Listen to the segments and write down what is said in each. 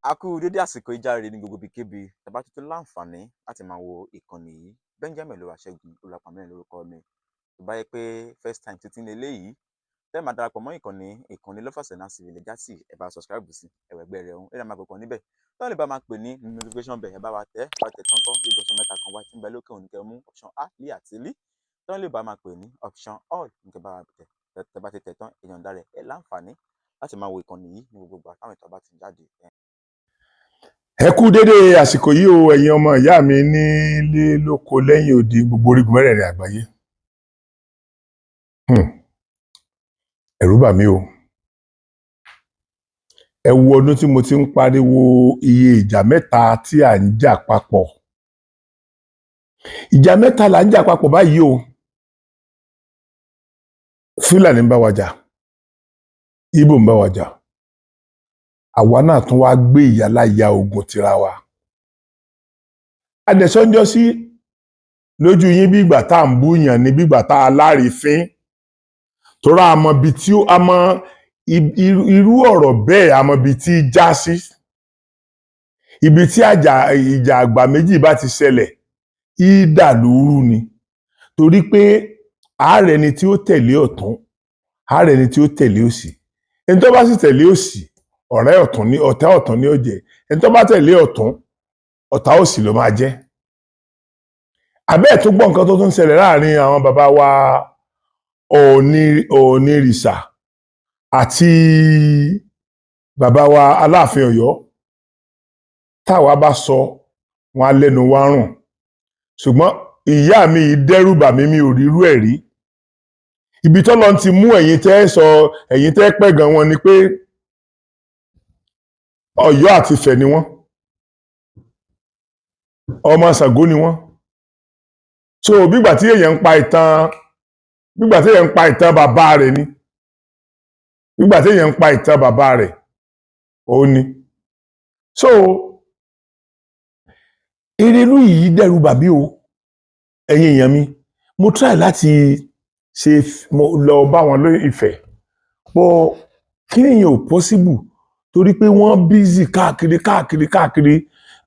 A kú dédé àsìkò ìjáre ní gbogbo ibikíbi tẹ́ bá tuntun láǹfààní láti máa wo ìkànnì yìí. Benjamin Olúwaṣẹ́gun Olúwapamẹ́rin lórúkọ mi. Tó bá yẹ pé first time tuntun lélẹ́yìí tẹ́ máa darapọ̀ mọ́ ìkànnì Lọ́fàsẹ̀ náà sì lè já sí ẹ bá subscribe sí ẹ̀wẹ̀gbẹ́ rẹ̀ ọ̀hún. Ẹ máa kọ̀ọ̀kan níbẹ̀. Tó lè bá máa pè ní notification bell ẹ bá wa tẹ̀ tán kọ́ yóò gbọ́sọ̀ mẹ́ta kan wá tí ń bẹ lókè òní kẹ́ mú option A lé àti lí. Tó lè bá máa pè ní option all nǹkan bá wa tẹ̀ bá ti tẹ̀ tán èèyàn dára ẹ̀ láǹfààní láti máa wo ìkànnì yìí ní gbogbo àtàwọn ìtọ́ bá ti jáde. Ẹ kú dédé àsìkò yìí o ẹ̀yin ọmọ ìyá mi nílé lóko lẹ́yìn odi gbogbo orígun mẹ́rẹ̀ẹ̀rin àgbáyé. Ẹ̀rù bà mí o. Ẹ wo ọdún tí mo ti ń pariwo iye ìjà mẹ́ta tí à ń jà papọ̀. Ìjà mẹ́ta là ń jà papọ̀ báyìí o. Fúlàní ń bá wa jà, Ìgbò ń bá wa jà. Àwa náà tún wá gbé ìyáláyà ogun tira wa. Adẹ̀sọ́njọ́ sí lójú yín bí ìgbà tá à ń búyàn ní bí ìgbà tá a lárífín. Torá àmọ́ bí tí ó àmọ́ irú ọ̀rọ̀ bẹ́ẹ̀ àmọ́ bí tí já sí. Ibi tí ìjà àgbà méjì bá ti ṣẹlẹ̀, ìdàlúrú ni. Torí pé ààrẹ ni tí ó tẹ̀lé ọ̀tún, ààrẹ ni tí ó tẹ̀lé òsì. Ẹni tó bá sì tẹ̀lé òsì, ọ̀tá ọ̀tún ni ó jẹ́. Ẹni tó bá tẹ̀lé ọ̀tún, ọ̀tá òsì ló máa jẹ́. Àbẹ́ẹ̀ tó gbọ́ nǹkan tó tún ṣẹlẹ̀ láàrin àwọn bàbá wa Ọ̀ọ̀nìrìṣà àti bàbá wa Aláàfin Ọ̀yọ́. Táwa bá sọ wọn lẹ́nu wa rùn. Ṣùgbọ́n ìyá mi dẹ́rù bà mí, mi ò rírú ẹ̀ rí. Ibi tọ́lọ́ ti mú ẹ̀yin tẹ́ pẹ̀gàn wọn ni pé Ọ̀yọ́ àti Ifẹ̀ ni wọ́n, ọmọ Ṣàngó ni wọ́n. So bígbà tí èèyàn ń pa ìtàn bàbá rẹ̀ ni, bígbà tí èèyàn ń pa ìtàn bàbá rẹ̀ òun ni. So ìrìnlú yìí dẹ́rù bà mí o ẹ̀yin èèyàn mi. Mo try láti lọ bá wọn lórí Ifẹ̀ pọ̀ kí èèyàn ò possible. Torí pé wọ́n bízì káàkiri.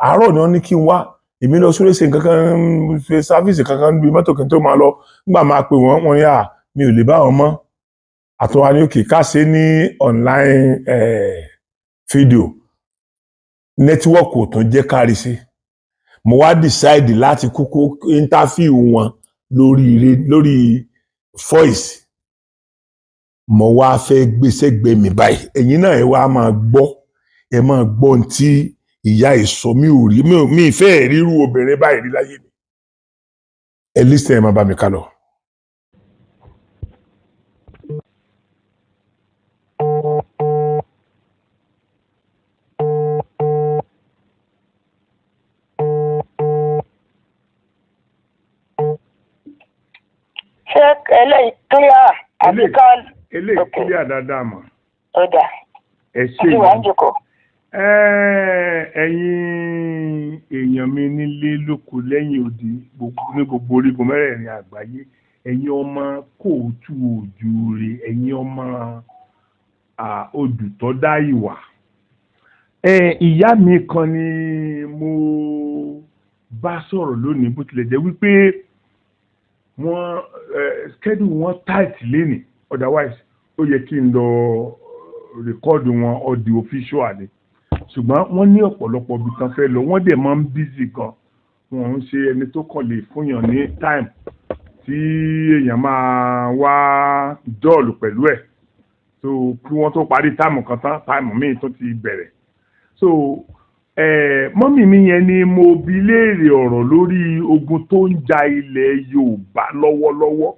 Àárọ̀ ni wọ́n ní kí n wá. Èmi lọ sórí ṣe nǹkan kan ṣe sáfíìsì kankan níbi mọ́tò kí n tó máa lọ. Nígbà máa pè wọ́n ní mi ò lè bá wọn mọ́. Àtúnwá ní òkè ká ṣe ní online fídíò. Nẹ́tíwọ́ọ̀kì ò tún jẹ́ kárí sí. Mo wá decide láti kúkú interview wọn lórí voice. Mo wá fẹ́ gbéṣẹ́gbẹ́ mi báyìí. Ẹ̀yin náà ẹ wá máa gbọ́ ohun tí ìyá ìsọ mi ò rí. Mi ìfẹ́ ríru obìnrin báyìí rí láyé mi. Ẹ listen ẹ máa bá mi ká lọ. Ṣé eléyìí clear àbí ká? Eléyìí clear dáadáa mọ̀. Ó dà. Ẹ ṣe ìwà ń jókòó. Ẹ̀yin èèyàn mi nílé lóko lẹ́yìn odi ní gbogbo orígun mẹ́rẹ̀ẹ̀rin àgbáyé, ẹ̀yin ọmọ kóòtù òjúre, ẹ̀yin ọmọ Odùtọ́dá ìwà. Ìyá mi kan ni mo bá sọ̀rọ̀ lónìí bó tilẹ̀ jẹ́ wípé wọ́n schedule wọn tight lénìí, otherwise ó yẹ kí n lọ rìkọ́ọ̀dù wọn audio official ni. Ṣùgbọ́n wọ́n ní ọ̀pọ̀lọpọ̀ ibi kan fẹ́ lọ, wọ́n dẹ̀ máa ń busy gan. Wọ́n ń ṣe ẹni tó kàn lè fúnyàn ní time tí èèyàn máa wá dọ́ọ̀lù pẹ̀lú ẹ̀. so kí wọ́n tó parí táìmù kan tán táìmù míì tó ti bẹ̀rẹ̀ so mọ́mì mi yẹn ni mo bi léèrè ọ̀rọ̀ lórí ogun tó ń ja ilẹ̀ Yorùbá lọ́wọ́lọ́wọ́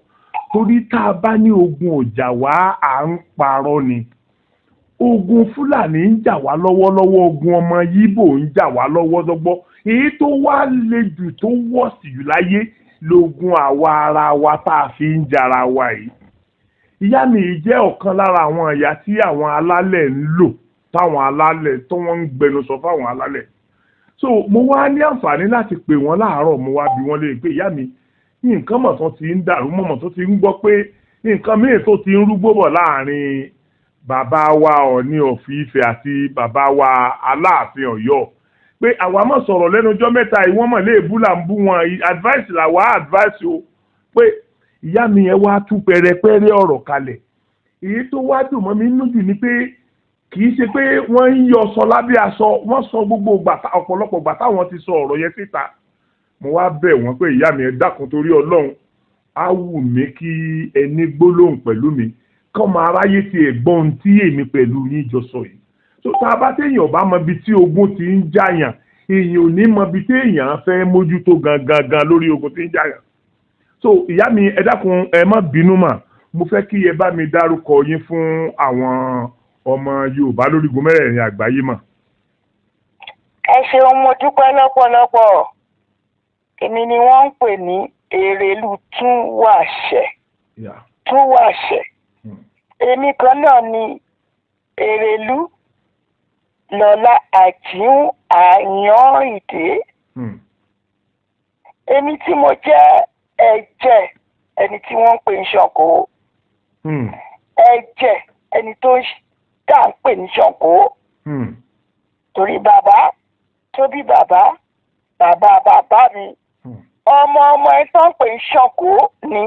torí tá a bá ní ogun ọjà wá à ń parọ́ ni ogun Fúlàní ń jà wá lọ́wọ́lọ́wọ́ ogun ọmọ Yíbò ń jà wá lọ́wọ́lọ́wọ́ èyí tó wá le jù tó wọ́ọ̀sì jù láyé lógun àwa ara wa tá a fi ń jara wa yìí ìyá mi jẹ́ ọ̀kan lára àwọn ìyá tí àwọn alálẹ̀ ń lò táwọn alálẹ̀ tó wọ́n ń gbẹnusọ fáwọn alálẹ̀ so mo wá ní àǹfààní láti pè wọ́n láàárọ̀ mo wá bi wọ́n lè pé ìyá mi nǹkan mọ̀ tó ti ń dàrú mọ̀mọ̀ tó ti ń gbọ́ pé nǹkan mìíràn tó ti ń rúgbó bọ̀ láàrin bàbá wa Ọọ̀ni of Ifẹ̀ àti bàbá wa Aláàfin Ọ̀yọ́ pé àwa mọ̀ sọ̀rọ̀ lẹ́nu ọjọ́ mẹ́ta ìwọ́n mọ̀ lé èbú là ń bú wọn advice làwa advice o pé ìyá mi yẹn wá tú pẹrẹpẹrẹ ọ̀rọ̀ kalẹ̀ èyí tó wá dùn mọ́ mi nínú jù ni pé kì í ṣe pé wọ́n ń yọ sọ lábẹ́ aṣọ wọ́n sọ gbogbo ọ̀pọ̀lọpọ̀ gbà táwọn ti sọ ọ̀rọ̀ yẹn síta mo wá bẹ̀ wọ́n pé ìyá mi ẹ dákun torí Ọlọ́run á wù mí kí ẹni gbólóhùn pẹ̀lú mi kọ́ máa ráyè ti ẹ̀gbọ́n tí èmi pẹ̀lú yín jọ sọ yìí tó tá a bá téèyàn bá mọ ibi tí ogun ti ń jàyàn èèyàn ò ní mọ ibi téèyàn fẹ́ mójútó gangan lórí ogun tí ń jàyàn so ìyá mi ẹ dákun ẹ má bínú mà mo fẹ́ kí ẹ bá mi dárúkọ yín fún àwọn ọmọ Yorùbá lórígun mẹ́rẹ̀ẹ̀rin àgbáyé mà. ẹ ṣeun mo dúpẹ́ lọ́pọ̀lọpọ̀ èmi ni wọ́n ń pè ní Èrèlú Túnwàṣẹ Túnwàṣẹ èmi kan náà ni Èrèlú Lọlá Àjíún Àyànrìndé èmi tí mo jẹ́ ẹ̀jẹ̀ ẹni tí wọ́n ń pè ní Ṣàngó ẹ̀jẹ̀ ẹni tó dà ń pè ní Ṣàngó torí bàbá tó bí bàbá mi ọmọ ẹ tó ń pè ní Ṣàngó ni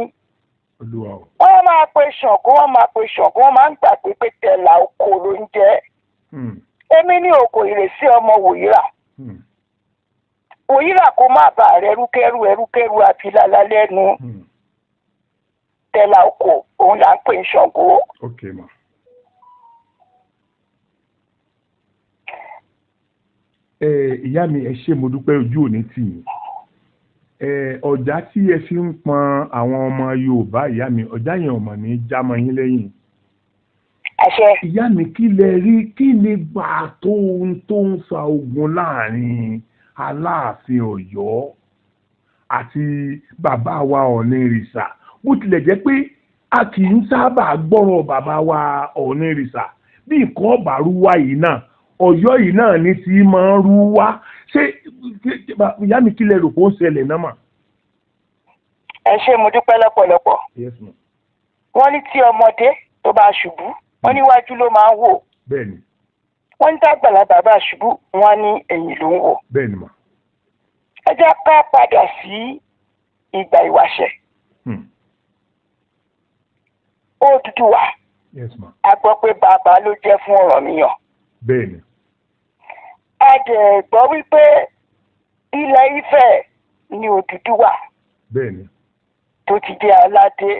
wọ́n máa pe Ṣàngó wọ́n máa ń gbàgbé pé tẹ̀là oko ló ń jẹ́ èmi ní Òkò Ìrèsí ọmọ Wòyírà Wòyírà kó má bàa rẹ ẹrúkẹ́rú àfilàlà lẹ́nu tẹ̀là oko òun là ń pè ní Ṣàngó. Okay, ma. Ìyá mi ẹ ṣé mo dúpẹ́ ojú òní tì yín ọjà tí ẹ fi ń pọn àwọn ọmọ Yorùbá ìyá mi ọjà yẹn ọmọ ní jámọ́ yín lẹ́yìn. àṣẹ. ìyá mi kí lẹ rí kí ni gbà tó ń fa ogun láàrin Aláàfin Ọ̀yọ́ àti bàbá wa Ọ̀nìrìṣà bó tilẹ̀ jẹ́ pé a kì í sábà gbọ́rọ̀ bàbá wa Ọ̀nìrìṣà bí nǹkan ọ̀bà rúwá yìí náà Ọ̀yọ́ yìí náà ní tí máa ń rú wá ṣé ìyá mi kí lẹ rò pé ó ń ṣẹlẹ̀ náà mà. ẹ ṣé mo dúpẹ́ lọ́pọ̀lọpọ̀. Yes, ma. wọ́n ní tí ọmọdé tó bá ṣubú wọ́n níwájú ló máa ń wò. bẹ́ẹ̀ni. wọ́n ní tágbàlagbà bá ṣubú wọ́n ní ẹ̀yìn ló ń wò. bẹ́ẹ̀ni mà. ẹ jẹ́ ká padà sí ìgbà ìwáṣẹ̀. Odùduwà. Yes, ma. a gbọ́ pé bàbá ló jẹ́ fún Ọ̀rànmíyàn. bẹ́ẹ̀ni. a dẹ̀ gbọ́ wípé ilẹ̀ Ifẹ̀ ni Odùduwà. bẹ́ẹ̀ni. tó ti jẹ́ aládé.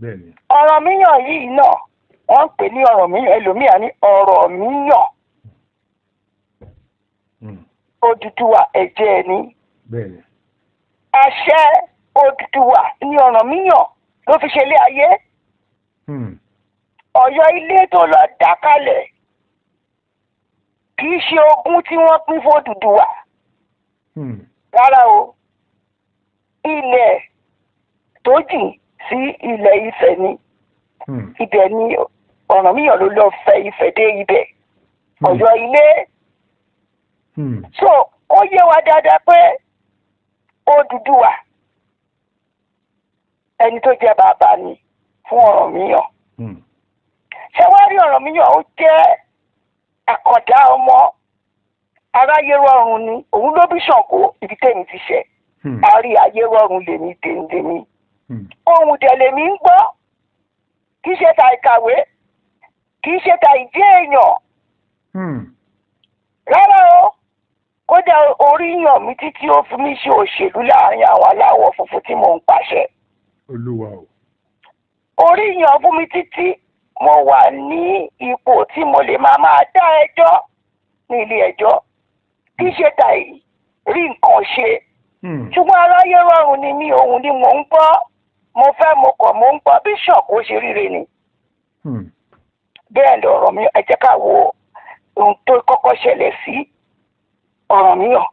bẹ́ẹ̀ni. Ọ̀rànmíyàn yìí náà wọ́n ń pè ní Ọ̀rànmíyàn ẹlòmíà ní Ọ̀rànmíyàn. Odùduwà ẹ̀jẹ̀ ni. bẹ́ẹ̀ni. àṣẹ Odùduwà ní Ọ̀rànmíyàn ló fi ṣe ilé ayé. Ọ̀yọ́ ilé tó lọ dá kalẹ̀ kì í ṣe ogún tí wọ́n pín fún Odùduwà. rárá o ilẹ̀ tó jìn sí ilẹ̀ Ifẹ̀ ni ibẹ̀ ni Ọ̀rànmíyàn ló lọ fẹ́ Ifẹ̀ dé ibẹ̀ Ọ̀yọ́ ilé. so ó yé wa dáadáa pé Odùduwà ẹni tó jẹ́ bàbá ni fún Ọ̀rànmíyàn. ṣé wàá rí Ọ̀rànmíyàn ó jẹ́ àkàndá ọmọ aráyé rọrùn ni òun ló bí Ṣàngó ibi tèmi ti ṣẹ àrí ayé rọrùn lèmi tèmi ohun dẹ̀ lèmi ń gbọ́ kì í ṣe ta ìkàwé kì í ṣe ta ìjẹ́ èèyàn rárá o kódà orí yàn mí títí ó fi mí ṣe òṣèlú láàrin àwọn aláwọ̀ funfun tí mò ń pàṣẹ. Olúwa o. orí yàn fún mi títí mo wà ní ipò tí mo lè máa dá ẹjọ́ ní ilé ẹjọ́ kí ṣe tàì rí nǹkan ṣe ṣùgbọ́n aráyé rọrùn ni mí òun ni mò ń gbọ́ mo fẹ́ mo kọ̀ mò ń gbọ́ bíṣọ̀pù ó ṣe ríre ni bẹ́ẹ̀ lọ̀rọ̀ mi ẹ jẹ́ ká wo ohun tó kọ́kọ́ ṣẹlẹ̀ sí Ọ̀rànmíyàn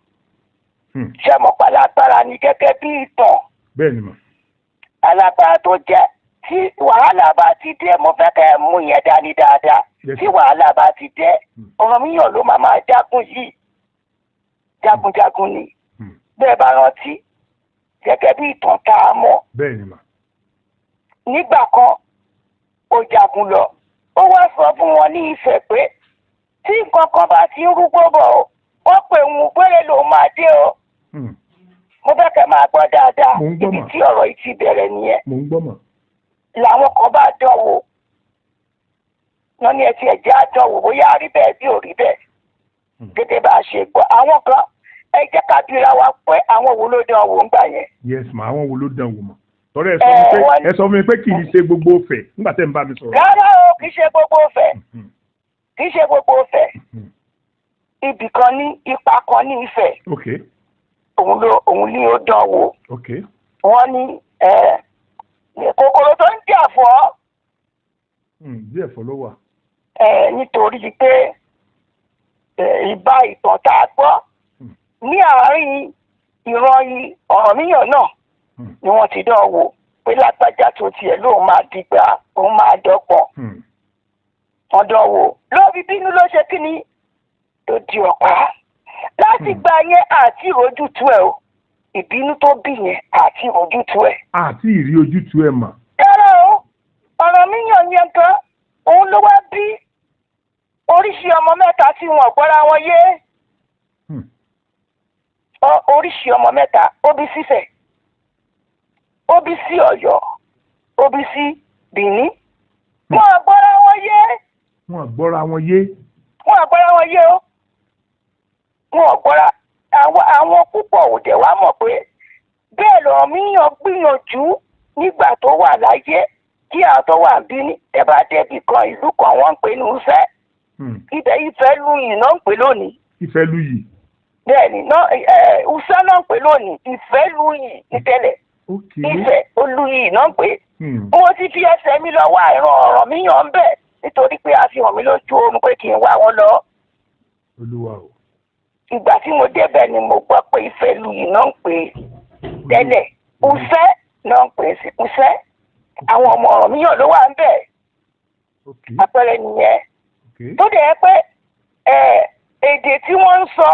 ṣe mọ̀ pa lágbára ni gẹ́gẹ́ bí ìtàn bẹ́ẹ̀ ni mà alágbára tó jẹ́ tí wàhálà bá ti dé mo fẹ́ kẹ́ ẹ mú yẹn dání dáadáa tí wàhálà bá ti dé Ọ̀rànmíyàn ló máa jagun yìí jagunjagun ni bẹ́ẹ̀ bá rántí gẹ́gẹ́ bí ìtàn tá a mọ̀ bẹ́ẹ̀ ni mà nígbà kan ó jagun lọ ó wá sọ fún wọn ní Ifẹ̀ pé tí nǹkan kan bá ti ń rúgbó bọ̀ ó wọ́n pè ń péré ló máa dé o mo fẹ́ kẹ́ máa gbọ́ dáadáa ibi tí ọ̀rọ̀ yìí ti bẹ̀rẹ̀ nìyẹn mò ń gbọ́ mà làwọn kan bá dánwò wọn ní ẹtì ẹ̀jẹ̀ àdánwò bóyá rí bẹ́ẹ̀ bí ò rí bẹ́ẹ̀ gẹ́gẹ́ bá a ṣe gbọ́ àwọn kan ẹ jẹ́ ká bira wa pé àwọn wo ló dánwò ń gbà yẹn. yes ma àwọn wo ló dánwò mọ torí ẹ sọ fún mi pé kì í ṣe gbogbo Ifẹ̀ nígbà tẹ́ ń bá mi sọ̀rọ̀. rárá o kì í ṣe gbogbo Ifẹ̀ kì í ṣe gbogbo Ifẹ̀ ibì kan ní ipa kan ní Ifẹ̀ òun ní ó dánwò wọ́n ní kòkòrò tó ń jà fọ́. díẹ̀ fọ́ ló wà. nítorí pé ìbá ìtàn tá a gbọ́ ní àárín ìran Ọ̀rànmíyàn náà ni wọ́n ti dán wò pé lágbájá tó tiẹ̀ lóun máa dìgbà òun máa dọ́pọ̀ wọ́n dán wò lórí bínú ló ṣe kí ni tó di ọ̀pá láti gba yẹn àti ìrójútu ẹ̀ o ìbínú tó bí yẹn àti ìrójútu ẹ̀. àti ìrí ojútu ẹ̀ mà. ẹ̀rọ o Ọ̀rànmíyàn yẹn gan òun ló wá bí oríṣi ọmọ mẹ́ta tí wọn gbọ́ra wọn yé oríṣi ọmọ mẹ́ta ó bí sífẹ̀ ó bí sí Ọ̀yọ́ ó bí sí Bìní wọn gbọ́ra wọn yé. wọn gbọ́ra wọn yé. wọn gbọ́ra wọn yé o wọn gbọ́ra àwọn púpọ̀ òde wa mọ̀ pé bẹ́ẹ̀ l'Ọ̀rànmíyàn gbìyànjú nígbà tó wà láyé kí àwọn tó wà ń bí ní ẹ bá débi kan ìlú kan wọ́n ń pè ní Ifẹ̀ ibẹ̀ Ìfẹ́lúyì náà ń pè lónìí. Ìfẹ́lúyì. bẹ́ẹ̀ni Ifẹ̀ náà ń pè lónìí Ìfẹ́lúyì ní tẹ́lẹ̀ Ìfẹ́lúyì náà ń pè. mo ti fi ẹsẹ̀ mi lọ wá ìran Ọ̀rànmíyàn ń bẹ̀ nítorí pé a fi hàn mí lójú oorun pé kí n wá wọn lọ. Olúwa o. ìgbà tí mo débẹ̀ ni mo gbọ́ pé Ìfẹ́lúyì náà ń pè tẹ́lẹ̀ Ifẹ̀ náà ń pè sí Ifẹ̀ àwọn ọmọ Ọ̀rànmíyàn ló wà ń bẹ̀. àpẹẹrẹ nìyẹn tó dẹ̀ pé èdè tí wọ́n ń sọ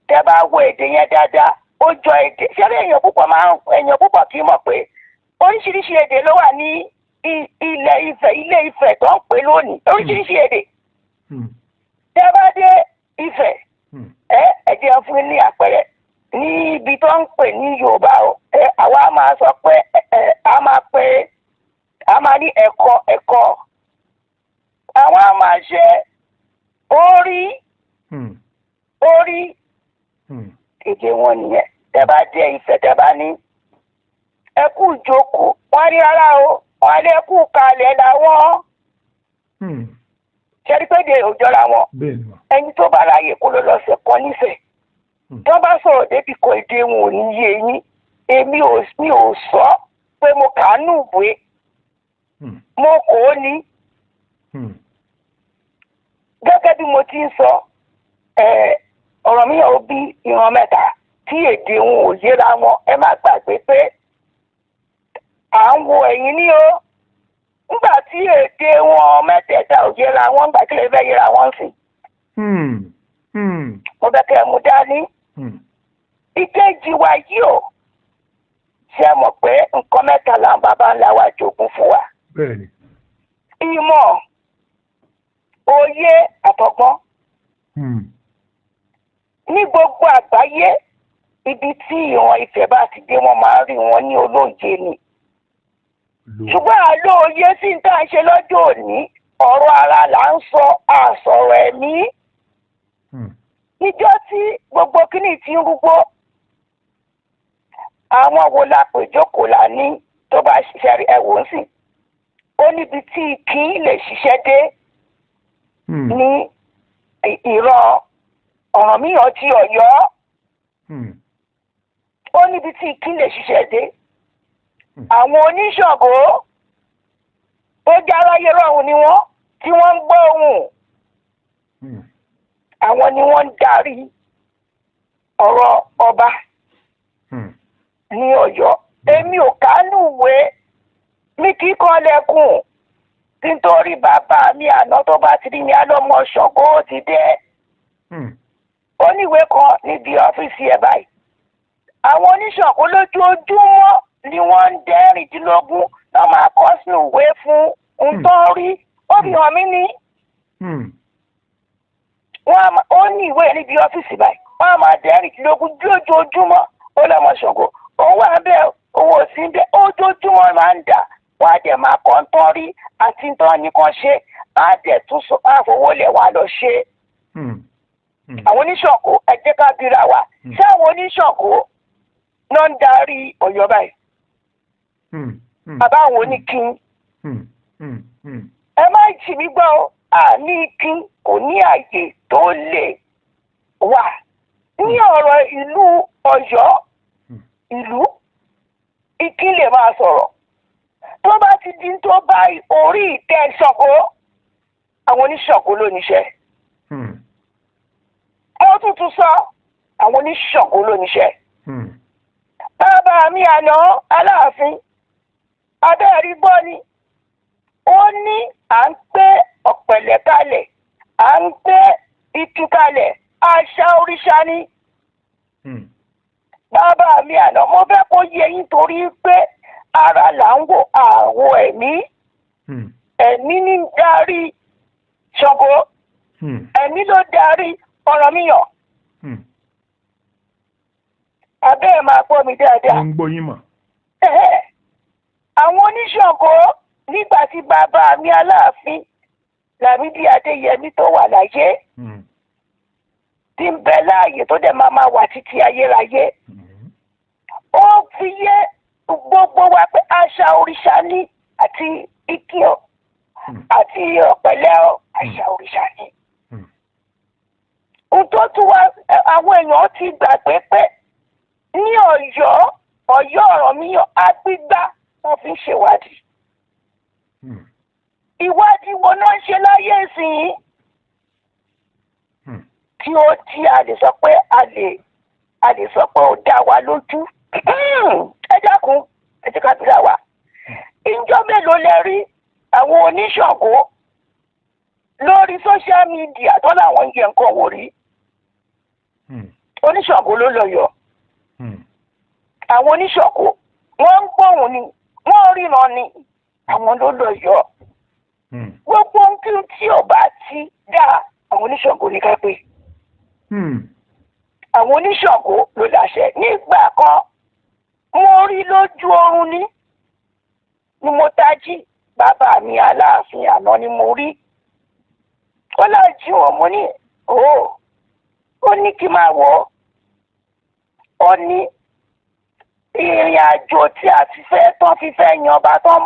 tẹ́ bá wo èdè yẹn dáadáa ó jọ èdè ṣẹlẹ̀ èèyàn púpọ̀ kì í mọ̀ pé oríṣiríṣi èdè ló wà ní ilé Ifẹ̀ tó ń pè lónìí oríṣiríṣi èdè tẹ́ bá dé Ifẹ̀ ẹ jẹ́ fún ní àpẹẹrẹ ní ibi tó ń pè ní Yorùbá o àwa máa sọ pé a máa ní ẹ̀kọ́ àwọn a máa ṣe orí èdè wọn nìyẹn tẹ́ bá dé Ifẹ̀ tẹ́ bá ní ẹ kú ìjókòó wọ́n ní rárá o wọ́n lé kú kalẹ̀ làwọn ṣẹ́rí pé de òjọ́ra wọn ẹni tó bá láàyè kó ló lọ sẹ̀kọ́ nífẹ̀ẹ́ tí wọ́n bá sọ̀rọ̀ débi kan èdè wọn ò ní yé yín èmi ò sọ pé mo kà á nù ìwé mo kò ó ní gẹ́gẹ́ bí mo ti ń sọ Ọ̀rànmíyàn ó bí ìran mẹ́ta tí èdè wọn ò yéra wọn ẹ má gbàgbé pé à ń wo ẹ̀yìn ní o nígbà tí èdè wọn mẹ́tẹ̀ẹ̀ta ò yéra wọn nígbà tí lè fẹ́ yéra wọn sí. mo fẹ́ kẹ́ ẹ mú dání. ìkejì wa yìí o ṣe mọ̀ pé nǹkan mẹ́ta làwọn baba ńlá wa jogún fún wa. ìmọ̀ òye àtọgbọ́n. ní gbogbo àgbáyé ibi tí ìran Ifẹ̀ bá ti dé wọ́n máa ń rí wọn ní olóye ni. ṣùgbọ́n àlóye sí ní tá à ń ṣe lọ́jọ́ òní ọ̀rọ̀ ara là ń sọ àsọ̀rọ̀ ẹ̀mí. níjọ́ tí gbogbo kíní ti ń rúgbó àwọn wo la pè jókòó là ní tó bá ṣiṣẹ́ ẹ̀wò ń sìn ó níbi tí kí lè ṣiṣẹ́ dé ní ìran Ọ̀rànmíyàn ti Ọ̀yọ́. Ó níbi tí kí lè ṣiṣẹ́ dé. Àwọn oníṣàngó tó járáyé rọ̀hún ni wọ́n tí wọ́n ń gbọ́ ohùn. Àwọn ni wọ́n ń darí ọ̀rọ̀ ọba ní Ọ̀yọ́. Èmi ò kánú ìwé mi kì í kọ́ lẹ́kùn nítorí bàbá mi àná tó bá ti rí mi alọ́mọ Ṣàngó ti dé. Ó níwèé kan níbi ọ́fíìsì ẹ̀ báyìí. Àwọn oníṣàngó lójoojúmọ́ ni wọ́n ń dẹ́rìndínlógún lọ́ máa kọ sínú ìwé fún ń tán rí. Ó fi hàn mí ní. Ó ní ìwé níbi ọ́fíìsì báyìí. Wọ́n á máa dẹ́rìndínlógún lójoojúmọ́. Ó lọ́mọ Ṣàngó. Òun wà bẹ́ẹ̀ owó sí bẹ́ẹ̀ ojoojúmọ́ máa ń dà. Wọ́n á dẹ̀ máa kọ́ ń tán rí àti ń tán nìkan ṣe. Á dẹ̀ tún àfọwọ́lẹ̀ wà lọ ṣe. Àwọn oníṣàngó ẹ jẹ́ ká bíra wa. Ṣé àwọn oníṣàngó náà ń darí Ọ̀yọ́ báyìí? Bàbá àwọn oníkin. Ẹ má jì mí gbọ́ o. Àní ikin kò ní àyè tó lè wà ní ọ̀rọ̀ ìlú Ọ̀yọ́. Ìlú ikin lè máa sọ̀rọ̀. Tó bá ti di tó bá orí ìtẹ́ Ṣàngó, àwọn oníṣàngó ló níṣẹ́. Ó tuntun sọ àwọn oníṣàngó ló níṣẹ́. Bàbá mi àná Aláàfin abẹ́ẹ̀rí gbọ́ ni. Ó ní à ń gbé ọ̀pẹ̀lẹ̀ kalẹ̀, à ń gbé ikin kalẹ̀, àṣà òrìṣà ni. Bàbá mi àná mo fẹ́ kó yé yín torí pé ara là ń wò àwọ̀ ẹ̀mí. Ẹ̀mí ní darí Ṣàngó. Ẹ̀mí ló darí Ọ̀rànmíyàn. Abẹ́ ẹ̀ máa gbọ́ mi dáadáa. Mo ń gbọ́ yín mà. Àwọn oníṣàngó nígbà tí bàbá mi Aláàfin Lámídì Adéyẹmí tó wà láyé tí ń bẹ láàyè tó dẹ̀ máa wà títí ayérayé. Ó fi yé gbogbo wa pé àṣà òrìṣà ni àti ikin àti ọ̀pẹ̀lẹ̀ àṣà òrìṣà ni. Ohun tó tún wá àwọn èèyàn ti gbàgbé pé ní Ọ̀yọ́ Ọ̀rànmíyàn agbígbá wọ́n fi ń ṣèwádìí. Ìwádìí wo náà ń ṣe láyé ìsìn tí ó tí a lè sọ pé a lè sọ pé ó dá wa lójú. Ẹ dákun ẹ ti ká bíra wa. Ìjọ mélòó lẹ rí àwọn oníṣàngó lórí social media tó láwọn yẹ nǹkan wò rí? Oníṣàngó ló lọ yọ. Àwọn oníṣàngó wọ́n ń gbóhùn ni wọ́n ríran ni àwọn ló lọ yọ. Gbogbo ohun tí ò bá ti dá àwọn oníṣàngó ní ká pé. Àwọn oníṣàngó ló láṣẹ. Nígbà kan mo rí lójú oorun ni mo tají. Bàbá mi Aláàfin àná ni mo rí. Ó lájú wọn mo ní ó ní kí máa wọ̀. Ó ní ìrìn àjò tí a ti fẹ́ tán fífẹ́ yan ọba tó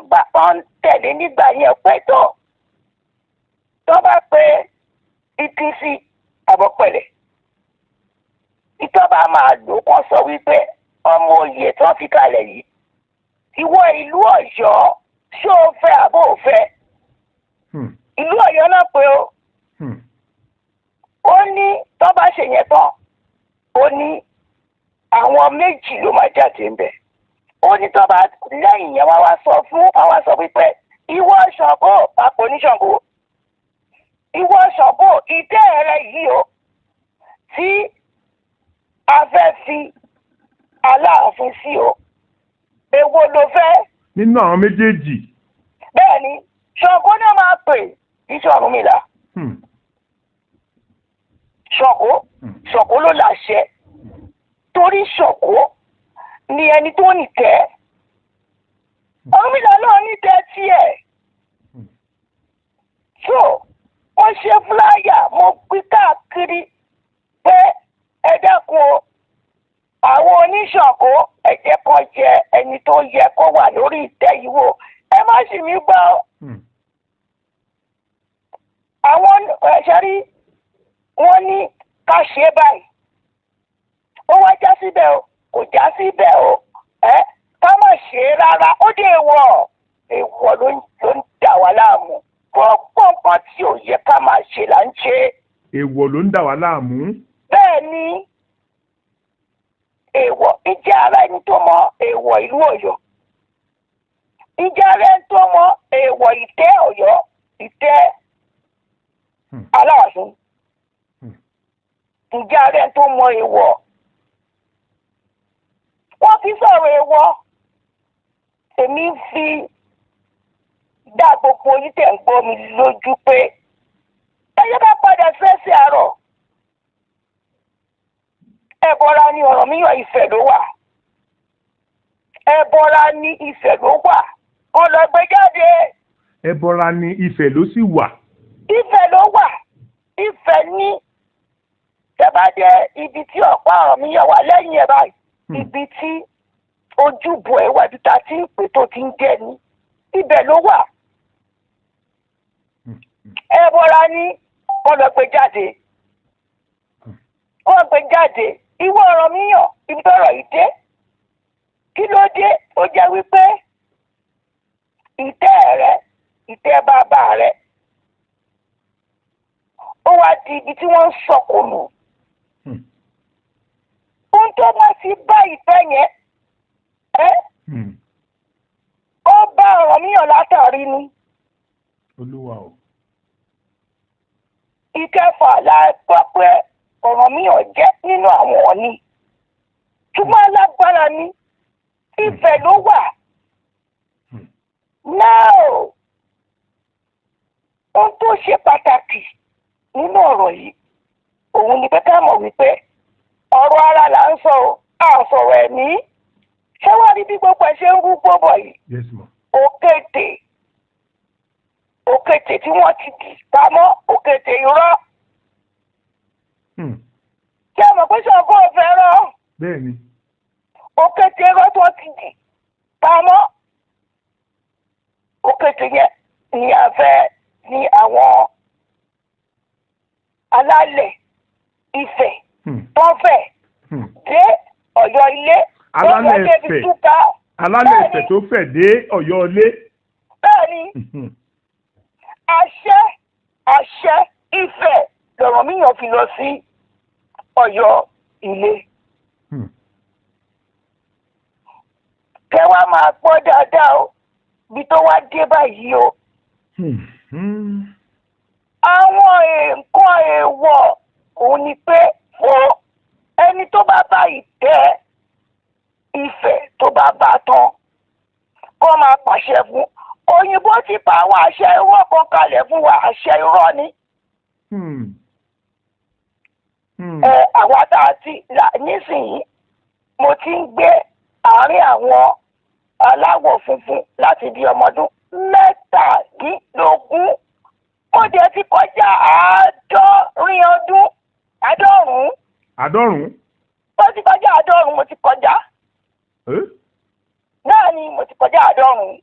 ń tẹ̀lé nígbà yẹn pẹ́ tó bá pé ikin sí àbọ̀pẹ̀lẹ̀. Ìjọba máa lò kàn sọ wípé ọmọ òye tó fi kalẹ̀ yìí. Ìwọ ìlú Ọ̀yọ́ ṣó o fẹ́ àbó o fẹ́? Ìlú Ọ̀yọ́ náà pé ó. Ó ní tó bá ṣe yẹn tán. Ó ní àwọn méjì ló máa jáde ńbẹ̀. Ó ní tó bá lẹ́yìn yẹn wá sọ wípé ìwọ Ṣàngó àpò oníṣàngó. Ìwọ Ṣàngó ìtẹ́ rẹ yìí o tí a fẹ́ fi Aláàfin sí o. Èwo ló fẹ́? Nínú àwọn méjèèjì. Bẹ́ẹ̀ni Ṣàngó náà máa pè iṣẹ́ Ọ̀rúnmìlà. Ṣàngó ló láṣẹ. Torí Ṣàngó ni ẹni tó nìtẹ́. Ọ̀rúnmìlà náà nìtẹ́ tiẹ̀. So wọ́n ṣe fúláyà mo gbé káàkiri pé ẹ dákun o àwọn oníṣàngó ẹ jẹ́ kó jẹ ẹni tó yẹ kó wà lórí ìtẹ́ yìí wò ẹ má sì mí gbọ́ àwọn ẹ̀ṣẹ̀ rí wọ́n ní ká ṣe é báyìí ó wá já síbẹ̀ o kò já síbẹ̀ o ká má ṣe é rárá ó dé èèwọ̀ ló ń dà wá láàmú gbogbo nǹkan tí ò yẹ ká máa ṣe là ń ṣe. èèwọ̀ ló ń dà wá láàmú. bẹ́ẹ̀ ni èèwọ̀ ìjẹ́ ara ẹni tó mọ èèwọ̀ ìlú Ọ̀yọ́ ìjẹ́ ara ẹni tó mọ èèwọ̀ ìtẹ́ Ọ̀yọ́ ìtẹ́ Aláàfin ìjẹ́ ara ẹni tó mọ èèwọ̀ wọ́n fi sọ̀rọ̀ èèwọ̀ èmi fi dá gbogbo yìí tẹ̀ ń gbọ́ mi lójú pé ẹ yẹ ká padà sẹ́sì àárọ̀ ẹbọra ní Ọ̀rànmíyàn Ifẹ̀ ló wà ẹbọra ní Ifẹ̀ ló wà ọlọgbẹ jáde. ẹbọra ní Ifẹ̀ ló sì wà. Ifẹ̀ ló wà Ifẹ̀ ní tẹ́bàdé ibi tí ọ̀pá Ọ̀rànmíyàn wà lẹ́yìn ẹ̀ báyìí ibi tí ojúbọ ẹ̀ wà ibi tá a ti ń pè tó ti ń jẹ́ ní ibẹ̀ ló wà ẹbọra ní ọlọgbẹ jáde wọ́n gbé jáde ìwọ Ọ̀rànmíyàn ibi tọ́rọ̀ yìí dé kí ló dé ó jẹ́ wípé ìtẹ́ rẹ ìtẹ́ bàbá rẹ ó wá di ibi tí wọ́n ń sọ̀kò lù ohun tó bá ti bá ìtẹ́ yẹn ó bá Ọ̀rànmíyàn látàrí ni. Olúwa o. ìkẹfà la gbọ́ pé Ọ̀rànmíyàn jẹ́ nínú àwọn Ọ̀ọ̀ni ṣùgbọ́n alágbára ni Ifẹ̀ ló wà náà ohun tó ṣe pàtàkì nínú ọ̀rọ̀ yìí òun ni pé ká mọ̀ wípé ọ̀rọ̀ ara là ń sọ àsọ̀rọ̀ ẹ̀mí ṣé wàá rí bí gbogbo ẹ̀ ṣe ń rú gbọ́bọ̀ yìí òkété tí wọ́n ti dì pamọ́ òkété irọ́. Kí a mọ̀ pé Ṣàngó ọ̀fẹ́ rọ. Bẹ́ẹ̀ni. Òkété irọ́ tó ti dì pamọ́. Òkété yẹn ni a fẹ́ ní àwọn alálẹ̀ Ifẹ̀ tó fẹ́ dé Ọ̀yọ́ ilé. Alálẹ̀ Ifẹ̀ tó fẹ́ dé Ọ̀yọ́ ilé. Bẹ́ẹ̀ni. Àṣẹ Ifẹ̀ l'Ọ̀rànmíyàn fi lọ sí Ọ̀yọ́ ilé. Kẹ wá máa gbọ́ dáadáa o bí tó wá dé báyìí o. Àwọn nǹkan èèwọ̀ òun ni pé fún ẹni tó bá bá ìtẹ́ Ifẹ̀ tó bá bá tán kó máa pàṣẹ fún òyìnbó ti pa àwọn àṣẹ irọ́ kan kalẹ̀ fún wa àṣẹ irọ́ ni. Àwa tá a ti nísìnyí mo ti ń gbé àárín àwọn aláwọ̀ funfun láti di ọmọdún 17 mo dẹ̀ ti kọjá 50 ọdún 50. Mo ti kọjá 50 mo ti kọjá. Náà ni mo ti kọjá 50.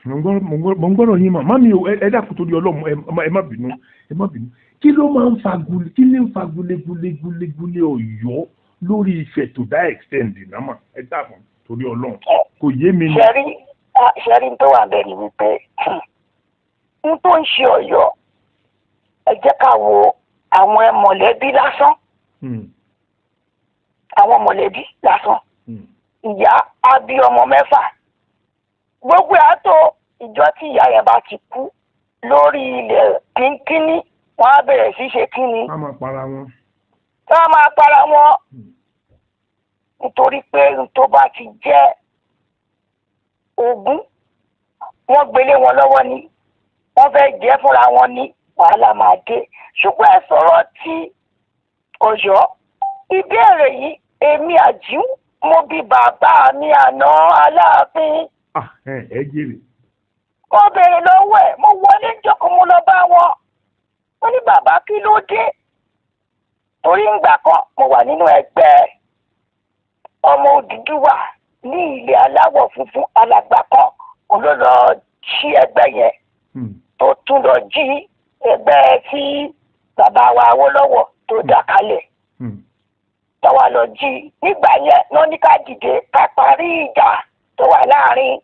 mo ń gbọ́dọ̀ yín màmá mi ò ẹ dákun torí Ọlọ́run ẹ má bínú kí ló máa ń fa gulegule Ọ̀yọ́ lórí Ifẹ̀ tó dá extend náà ẹ dákun torí Ọlọ́run kò yé mi ní. ṣẹ́rí tó wà bẹ́ẹ̀ ni wípé n tó ń ṣe Ọ̀yọ́ ẹ jẹ́ ká wo àwọn mọ̀lẹ́bí lásán àwọn mọ̀lẹ́bí lásán ìyá á bí ọmọ 6 gbogbo àtò ìjọ tí ìyá yẹn bá ti kú lórí ilẹ̀ kínkínní wọ́n á bẹ̀rẹ̀ sí ṣe kíni. wọ́n máa para wọn. Nítorí pé tó bá ti jẹ́ ogún wọ́n gbélé wọn lọ́wọ́ ni wọ́n fẹ́ jẹ́ fúnra wọn ní wàhálà máa dé ṣùgbọ́n ẹ sọ̀rọ̀ tí Ọ̀yọ́ ìbéèrè yìí èmi Àjíù mo bí bàbá mi àná Aláàfin. ẹ jèrè. wọ́n béèrè lọ́wọ́ ẹ̀ mo wọlé jókòó mo lọ bá wọn wọ́n ní bàbá kí ló dé torí ńgbà kan mo wà nínú ẹgbẹ́ ọmọ Odùduwà ní ilẹ̀ aláwọ̀ funfun alàgbà kan òun ló lọ ṣí ẹgbẹ́ yẹn tó tún lọ jí ẹgbẹ́ tí bàbá wa Awólọ́wọ̀ tó dá kalẹ̀ tọ́wọ́ lọ jí nígbà yẹn ló ní ká dìde ká parí ìjà tó wà láàrin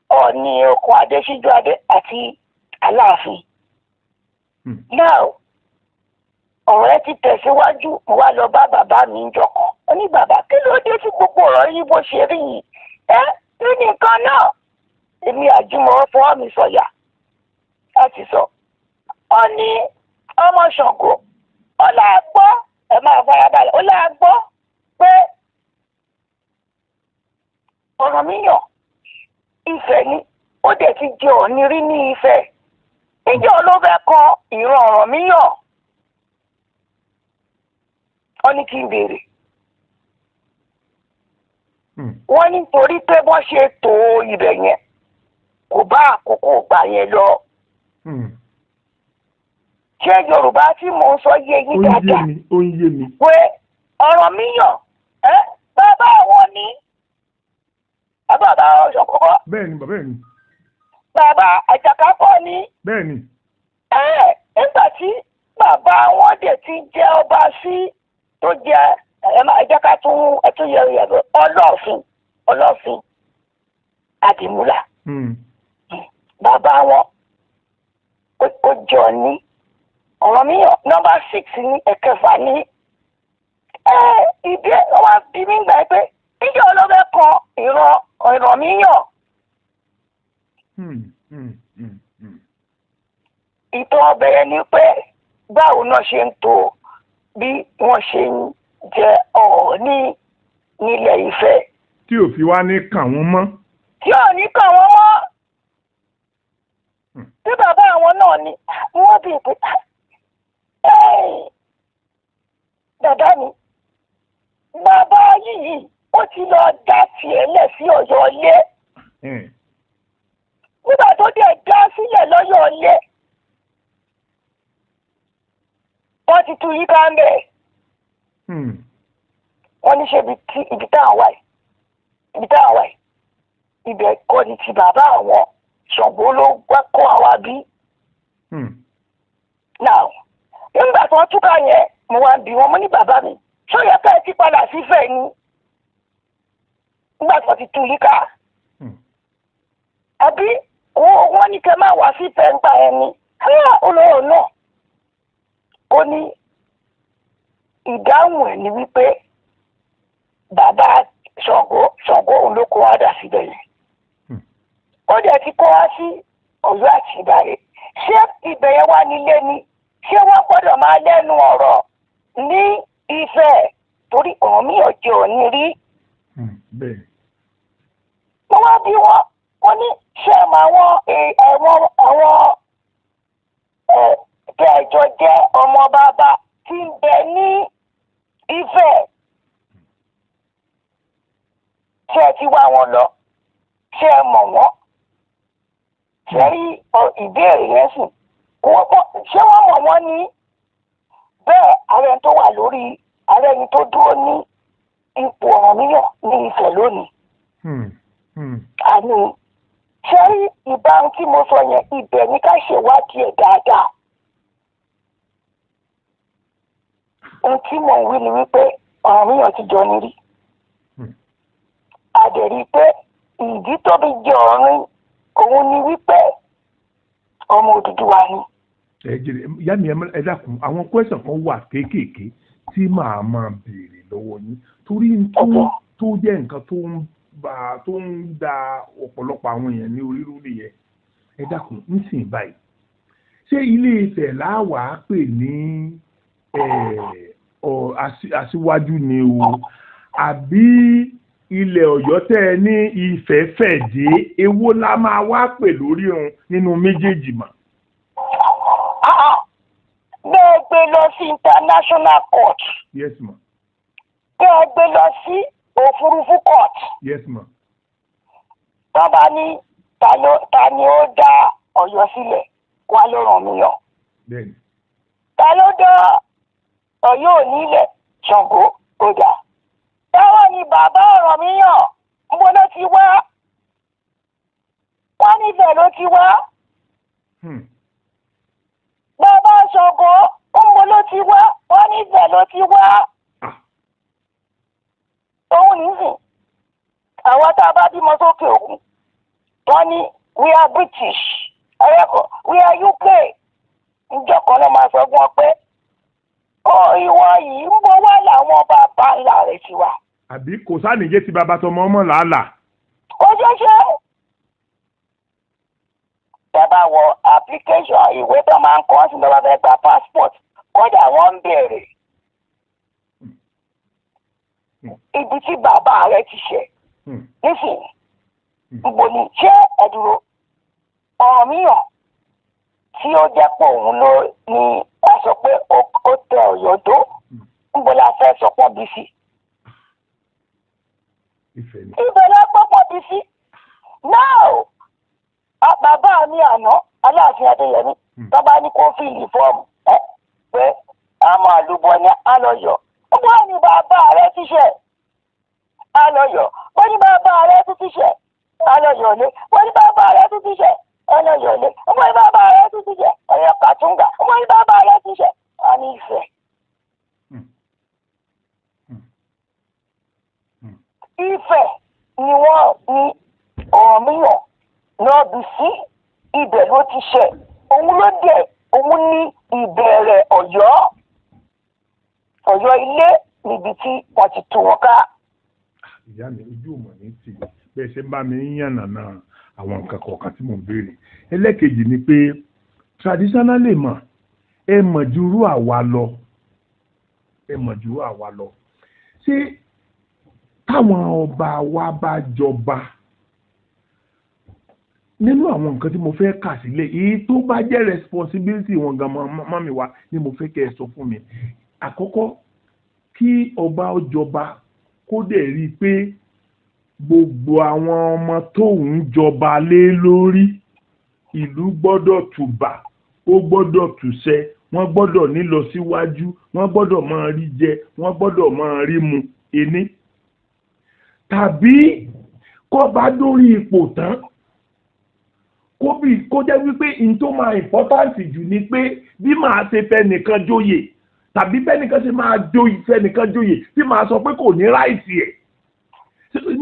Ọọ̀ni Okùn Adé Síjú-Adé àti Aláàfin. Now ọ̀rọ̀ ẹ ti tẹ̀síwájú mo wá lọ bá bàbá mi jọkàn ó ní bàbá kí ló dé tí gbogbo ọ̀rọ̀ yìí bó ṣe rí yìí ní nìkan náà èmi Àjùmọ̀ fọwọ́ mi sọ̀yà láti sọ ọ ní ọmọ Ṣàngó ó là gbọ́ ẹ máa farabalẹ̀ ó là gbọ́ pé Ọ̀rànmíyàn Ifẹ̀ ni ó dẹ̀ ti jẹ Ọọ̀ni rí ní Ifẹ̀ níjọ́ ló fẹ́ kọ ìran Ọ̀rànmíyàn wọ́n ní kí n béèrè wọ́n ní torí pé wọ́n ṣe tó ibẹ̀ yẹn kò bá àkókò gbà yẹn lọ ṣé Yorùbá tí mò ń sọ yé yín dáadáa pé Ọ̀rànmíyàn bàbá àwọn ní bàbá Ọ̀ṣọ́kọ́kọ́ bẹ́ẹ̀ni bàbá Àjàká kọ́ ní bẹ́ẹ̀ni nígbà tí bàbá wọn dẹ̀ ti jẹ́ ọba sí tó jẹ́ ẹ̀jẹ̀ká tún yẹ Ọlọ́ọ̀fin Àdìmúlà bàbá wọn ó jọ ní Ọ̀rànmíyàn nọ́mbà 6 ní ẹ̀kẹfà ní ìdí wọn bí mi gbà pé níjọ́ ọlọ́fẹ́ kan ìran Ọ̀rànmíyàn ìtàn ọbẹ̀rẹ̀ ni pé báwo náà ṣe ń tó bí wọ́n ṣe ń jẹ Ọọ̀ni nílẹ̀ Ifẹ̀. tí ò fi wá ní kàn wọ́n mọ́. tí ò ní kàn wọ́n mọ́. tí bàbá àwọn náà ni wọ́n bí pé bàbá mi bàbá yìí ó ti lọ dá tiẹ̀ lẹ̀ sí Ọ̀yọ́ Ilé. nígbà tó dẹ̀ dá sílẹ̀ lọ́yọ̀ Ilé wọ́n ti tú yíká ń bẹ̀. wọ́n ní ṣe ibi táwọn wà yìí ibẹ̀ kọ́ ni ti bàbá àwọn Ṣàngó ló wá kọ́ àwa bí. now nígbà tí wọ́n túká yẹn mo wá bí wọn mo ní bàbá mi ṣó yẹ ká ẹ ti padà sífẹ̀ ni nígbà tí wọ́n ti tú yíká. àbí wọ́n ní kẹ́ máa wá sífẹ̀ ńgbà yẹn ni olówó náà ó ní ìdáhùn ẹ̀ ni wípé bàbá Ṣàngó òun ló kó wá dà síbẹ̀ yẹn. ó dẹ̀ ti kó wá sí Ọ̀yọ́ àti Ìbàrẹ̀ ṣé ibẹ̀ yẹn wá nílé ni ṣé wọ́n gbọ́dọ̀ máa lẹ́nu ọ̀rọ̀ ní Ifẹ̀ torí Ọ̀rànmíyàn jẹ Ọọ̀ni rí. mo wá bí wọ́n ní ṣé àwọn tí ẹjọ́ jẹ́ ọmọ bàbá tí ń bẹ ní Ifẹ̀ ṣé ẹ ti wá wọn lọ ṣé ẹ mọ̀ wọ́n ṣé rí ìbéèrè yẹn sùn ṣé wọ́n mọ̀ wọ́n ní bẹ́ẹ̀ ààrẹ tó wà lórí ààrẹ ni tó dúró ní ipò Ọ̀rànmíyàn ní Ifẹ̀ lónìí. àní ṣé rí ìbámu tí mo sọ yẹn ibẹ̀ ní ká ṣèwádìí ẹ̀ dáadáa. ohun tí mò ń wí ni wípé Ọ̀rànmíyàn ti jọ ní rí. àdẹ̀rí pé ìdí tó fi jẹ Ọọ̀ni òun ni wípé ọmọ Odùduwà ni. ìyá mi ẹ dákun àwọn kwẹ́sàn kan wà kéékèèké tí màá máa béèrè lọ́wọ́ yín torí tó jẹ́ nǹkan tó ń da ọ̀pọ̀lọpọ̀ àwọn èèyàn ní orí rúlì yẹn ẹ dákun nísìnyí báyìí ṣé Ilé Ifẹ̀ láwàá pè ní aṣíwájú ni o àbí ilẹ̀ Ọ̀yọ́ tẹ́ ẹ ní Ifẹ̀ fẹ̀ dé èwo la máa wá pè lórí òun nínú méjèèjì mọ́. bẹ́ẹ̀ gbé lọ sí international court. Yes ma. bẹ́ẹ̀ gbé lọ sí òfurufú court. Yes ma. tọ́ba ní ta ni ó dá Ọ̀yọ́ sílẹ̀ wá ló Ọ̀rànmíyàn. bẹ́ẹ̀ni. ta ló dá Ọ̀yọ́ onílẹ̀ Ṣàngó kódà. táwọn ni bàbá Ọ̀rànmíyàn mo ló ti wá wọ́n níbẹ̀ ló ti wá bàbá Ṣàngó mo ló ti wá wọ́n níbẹ̀ ló ti wá òun nìyí àwọn tá a bá bímọ sókè òkun wọ́n ní we are British ẹ̀rẹ́kọ̀ we are UK ìjọ kan náà máa sọ fún wọn pé ìwọ yìí ń bọ̀ wá làwọn bàbá ńlá rẹ̀ ti wá. àbí kò sánìyé ti bàbá tọmọ ọmọ làálàá. ó ṣeéṣe tẹ́ bá wọ application ìwé tó máa ń kọ́ sí lọ́wọ́ fẹ́ gba passport kódà wọ́n ń béèrè ibi tí bàbá rẹ̀ ti ṣe nísìnyí gbogbo ní ṣé ẹ̀dúró ọ̀rọ̀ mìíràn tí ó jẹ́ pé òun ló ní wọ́n sọ pé ó tẹ Ọ̀yọ́ tó níbo la fẹ́ sọ pọ́n bí sí. ibẹ̀ la pọ́pọ́ bí sí. now bàbá mi àná Aláàfin Adéyẹmí tó bá ní kó fìlì fọ́ọ̀mù pé àmọ́ àlùbọ̀ ni a lọ yọ wọ́n ní bàbá rẹ̀ ti ṣe a lọ yọ wọ́n ní bàbá rẹ̀ ti ṣe a lọ yọ lé wọ́n ní bàbá rẹ̀ ti ṣe ọ̀nà yọ̀lé ọmọ yìí bàbá rẹ̀ ti ti jẹ ọ̀yọ́ kàtúngà ọmọ yìí bàbá rẹ̀ ti ṣe àní Ifẹ̀. Ifẹ̀ ni wọ́n ní Ọ̀rànmíyàn náà bí sí ibẹ̀ ló ti ṣe òun ló dé òun ní ìbẹ̀rẹ̀ Ọ̀yọ́ ilé níbi tí wọ́n ti tú wọn ká. ìyá mi ojú mọ̀ ní tì bẹ́ẹ̀ ṣe ń bá mi ń yànnà náà àwọn nǹkan kọ̀ọ̀kan tí mò ń béèrè. ẹlẹ́kejì ni pé traditionally mọ̀ ẹ mọ̀ jurú àwa lọ ṣé táwọn ọba wa bá jọba nínú àwọn nǹkan tí mo fẹ́ kà sílẹ̀ èyí tó bá jẹ́ responsibility wọn gan mọ́ mi wá ni mo fẹ́ kẹ́ ẹ sọ fún mi. àkọ́kọ́ kí ọba ó jọba kó dẹ̀ rí i pé gbogbo àwọn ọmọ tóun jọba lé lórí ìlú gbọ́dọ̀ tùbà ó gbọ́dọ̀ tùṣẹ wọ́n gbọ́dọ̀ nílọ síwájú wọ́n gbọ́dọ̀ máa rí jẹ wọ́n gbọ́dọ̀ máa rí mu ení. tàbí kó bá dórí ipò tán kó jẹ́ wípé n tó máa important jù ni pé bí màá ṣe fẹ́ nìkan jóyè tàbí bẹ́ẹ̀ nìkan ṣe máa fẹ́ nìkan jóyè tí màá sọ pé kò ní ráìtì ẹ̀.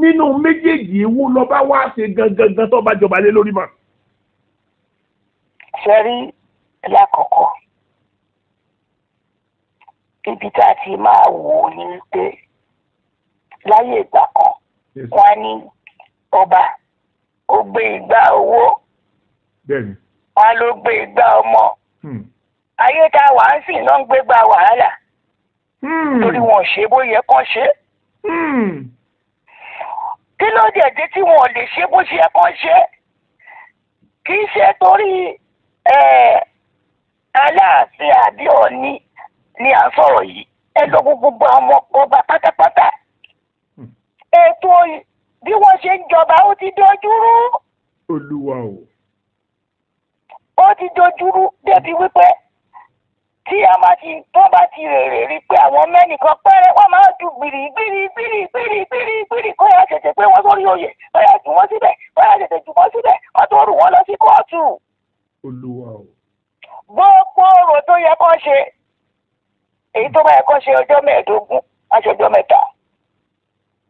nínú méjèèjì ewu lọ bá wá ṣe gangan tó bá jọba lé lórí mọ́. ṣe rí lákọ̀ọ́kọ́ ibi tá a ti máa wò ó ní pé láyé ìgbà kan wọ́n ní ọba ó gbé igbá owó wọ́n ló gbé igbá ọmọ ayé tá a wà ń sìn náà ń gbégbá wàhálà torí wọn ò ṣe bó yẹ kán ṣe. kí ló dé dé tí wọn ò lè ṣe bó ṣe yẹ kán ṣe kì í ṣe torí Aláàfin àbí Ọọ̀ni ni à ń sọ̀rọ̀ yìí ẹ lọ gbogbo àwọn ọba pátápátá ètò bí wọ́n ṣe ń jọba ó ti dojúrú. Olúwa o. ó ti dojúrú débi wípé tí a máa ti tó bá ti rèrè rí pé àwọn mẹ́nìkan pẹ́rẹ́ wọ́n máa ju gbìrì kó yà tètè pé wọ́n sórí oyè kó yà jù wọ́n síbẹ̀ kó yà tètè jù wọ́n síbẹ̀ wọ́n tó rù wọ́n lọ sí kóòtù. Olúwa o. gbogbo ọ̀rọ̀ tó yẹ kó ṣe èyí tó bá yẹ kó ṣe ọjọ́ 15 aṣọjọ́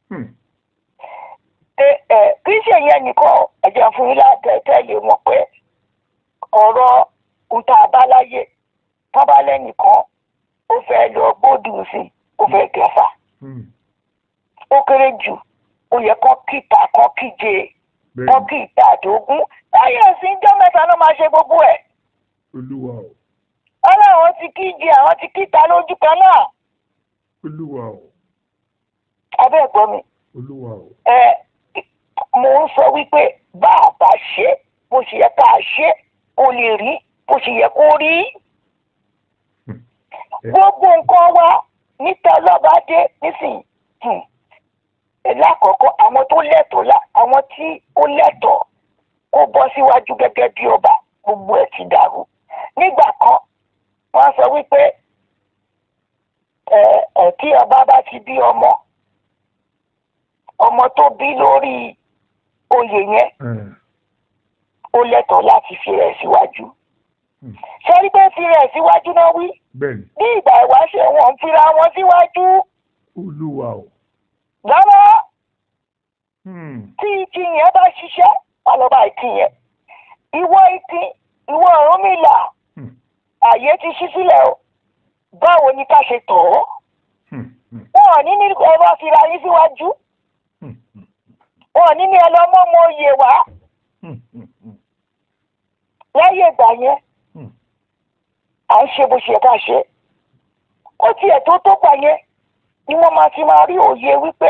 3. kì í ṣe ìyẹn nìkan ẹ̀jẹ̀ fún yín látẹ̀lé mọ̀ pé ọ̀rọ̀ nta abáláyé tọ́balẹ̀ nìkan ó fẹ́ lọ gbódùn sí ó fẹ́ gẹ̀fà ó kéré jù ó yẹ kán kíta kán kíje kán kíta àdógún láyé òsín jọ́ 3 ló máa ṣe gbogbo ẹ̀. Olúwa o. ọlọ́run ti kíje àwọn ti kíta lójú kan náà. Olúwa o. abẹ́ ẹ̀gbọ́n mi. Olúwa o. mo ń sọ wípé bá a bá ṣe bó ṣe yẹ ká ṣe kó lè rí bó ṣe yẹ kó rí. gbogbo nǹkan wa níta lọ́ba dé nísìnyí. lákọ̀ọ́kọ́ àwọn tó lẹ́tọ̀ọ́ àwọn tí ó lẹ́tọ̀ọ́ kó bọ́ síwájú gẹ́gẹ́ bí ọba gbogbo ẹ̀ ti dàrú. nígbà kan wọ́n sọ wípé tí ọba bá ti bí ọmọ ọmọ tó bí lórí oyè yẹn ó lẹ́tọ̀ọ́ láti fi rẹ̀ síwájú. ṣé rí pé fi rẹ̀ síwájú náà wí? ní ìgbà ìwáṣẹ̀ wọn ń fira wọn síwájú. Olúwa o. lọ́wọ́ tí ìtì yẹn bá ṣiṣẹ́ wà lọ́ba ìtì yẹn. ìwọ Ọ̀rúnmìlà ààyè ti ṣí sílẹ̀ o. báwo ni ká ṣe tọ̀ ọ́? wọn ò ní ní ẹ̀rọ fira yín síwájú. wọn ò ní ní ẹlọ́mọ́mọ́ oyè wá. láyé ìgbà yẹn à ń ṣe bó ṣe ká ṣe. ó tiẹ̀ tó gbà yẹn ni wọ́n máa rí òye wípé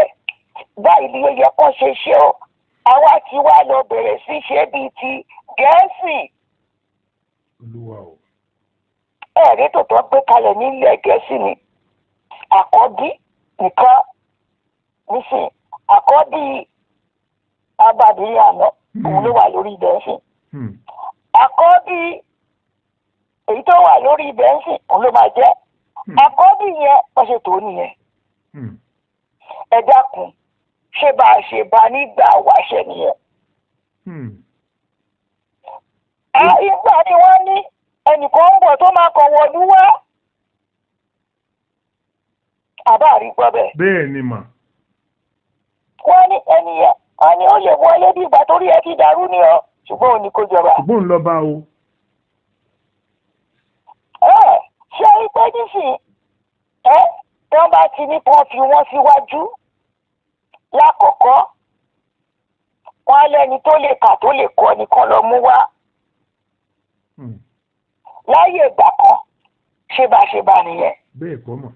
báyìí ni ó yẹ kó ṣe ṣe o. àwa ti wá lọ bẹ̀rẹ̀ sí ṣe bíi ti Gẹ̀ẹ́sì. Olúwa o. ẹ̀rí tó tọ́ gbé kalẹ̀ nílẹ̀ Gẹ̀ẹ́sì ni àkọ́bí nìkan nísìn àkọ́bí abàbíyàn àná òun ló wà lórí ibẹ̀ ń sìn. àkọ́bí èyí tó wà lórí ibẹ̀ ń sìn òun ló máa jẹ́. àkọ́bí yẹn wọ́n ṣe tó nìyẹn. ẹ dákun ṣé bá a ṣe bá nígbà wáṣẹ nìyẹn. ìgbà ni wọ́n ní ẹnìkan ń bọ̀ tó máa kàn wọ̀lú wá. àbá rí gbọ́ bẹ́ẹ̀. bẹ́ẹ̀ ni mà. wọ́n ní ẹnìyẹn wọ́n ní ó lè wọlé bí ìgbà torí ẹ ti dàrú ni ọ ṣùgbọ́n òní kò jọba. ṣùgbọ́n lọ bá o. ṣé ipé nísìnyí tí wọ́n bá ti ní kí wọ́n fi wọ́n síwájú lákọ̀ọ́kọ́ wọ́n á lẹ́ni tó lè kà tó lè kọ́ nìkan lọ mú wá. láyé ìgbà kan ṣébàṣébà nìyẹn. bẹ́ẹ̀ kọ́ mọ̀.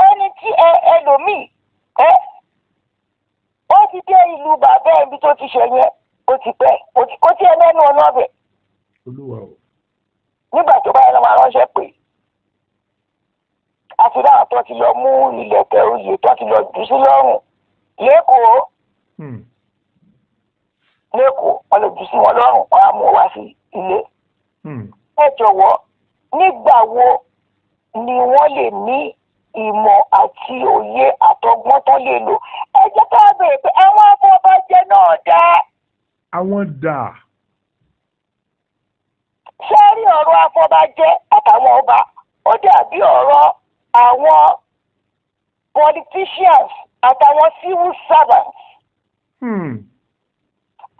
ẹni tí ẹlòmíì ó ti dé ìlú bàbá ẹbí tó ti ṣe yẹn ó ti pẹ́ ó ti ẹlẹ́nu ọ̀nà ọ̀bẹ. Olúwa o. nígbà tó bá yẹn lọ máa ránṣẹ́ pé àti láwọn tó ti lọ mú ìlẹ̀kẹ̀ oyè tó ti lọ jù sí lọ́rùn lẹ́kọ̀ọ́ wọ́n lè jù sí wọn lọ́rùn wọ́n á mú wá sí ilé. ẹ jọ̀wọ́ nígbà wo ni wọ́n lè ní ìmọ̀ àti òye àtọgbọ́n tó lè lò? ẹ jẹ́ ká bèèrè pé àwọn afọbajẹ náà dá. àwọn dà. ṣé rí ọ̀rọ̀ afọbajẹ àtàwọn ọba ó dàbí ọ̀rọ̀ àwọn politicians àtàwọn civil servants.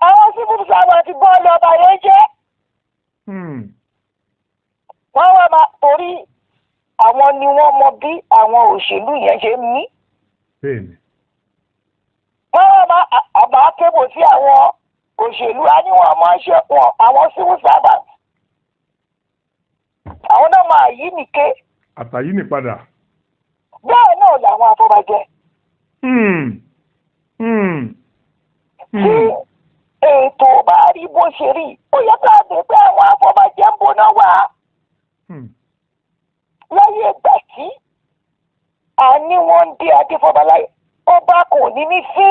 àwọn civil servants bọ́ọ̀lù ọba yẹn jẹ́. wọ́n wá máa torí àwọn ni wọ́n mọ bí àwọn òṣèlú yẹn ṣe ń mí. wọ́n wá máa kébò sí àwọn òṣèlú á ní wọn máa ṣe wọn àwọn civil servants. àwọn náà máa yí nìké. àtàyí ní padà. bẹ́ẹ̀ náà làwọn afọbajẹ. tí ètò bá rí bó ṣe rí ó yẹ ká bèèrè pé àwọn afọbajẹ ń bọ̀ náà wá. láyé ìgbà tí a ní wọ́n ń dé adéfọ́baláyé ọba kò ní ní sí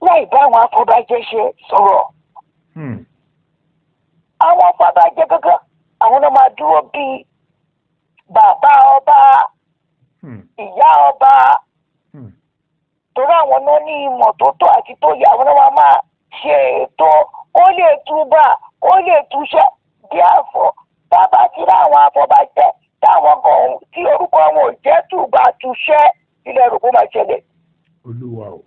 láì bá àwọn afọbajẹ ṣe sọ̀rọ̀. àwọn afọbajẹ gangan àwọn náà máa dúró bíi bàbá ọba ìyá ọba torí àwọn náà ní ìmọ̀ tó tó àti tó yẹ àwọn náà máa ṣe ètò ó lè túbà ó lè túṣẹ́ bí àfọ̀ bàbá tí láwọn afọbajẹ táwọn kan tí orúkọ wọn ò jẹ́ túbà túṣẹ́ ilẹ̀ rògbò máa ṣẹlẹ̀. Olúwa o.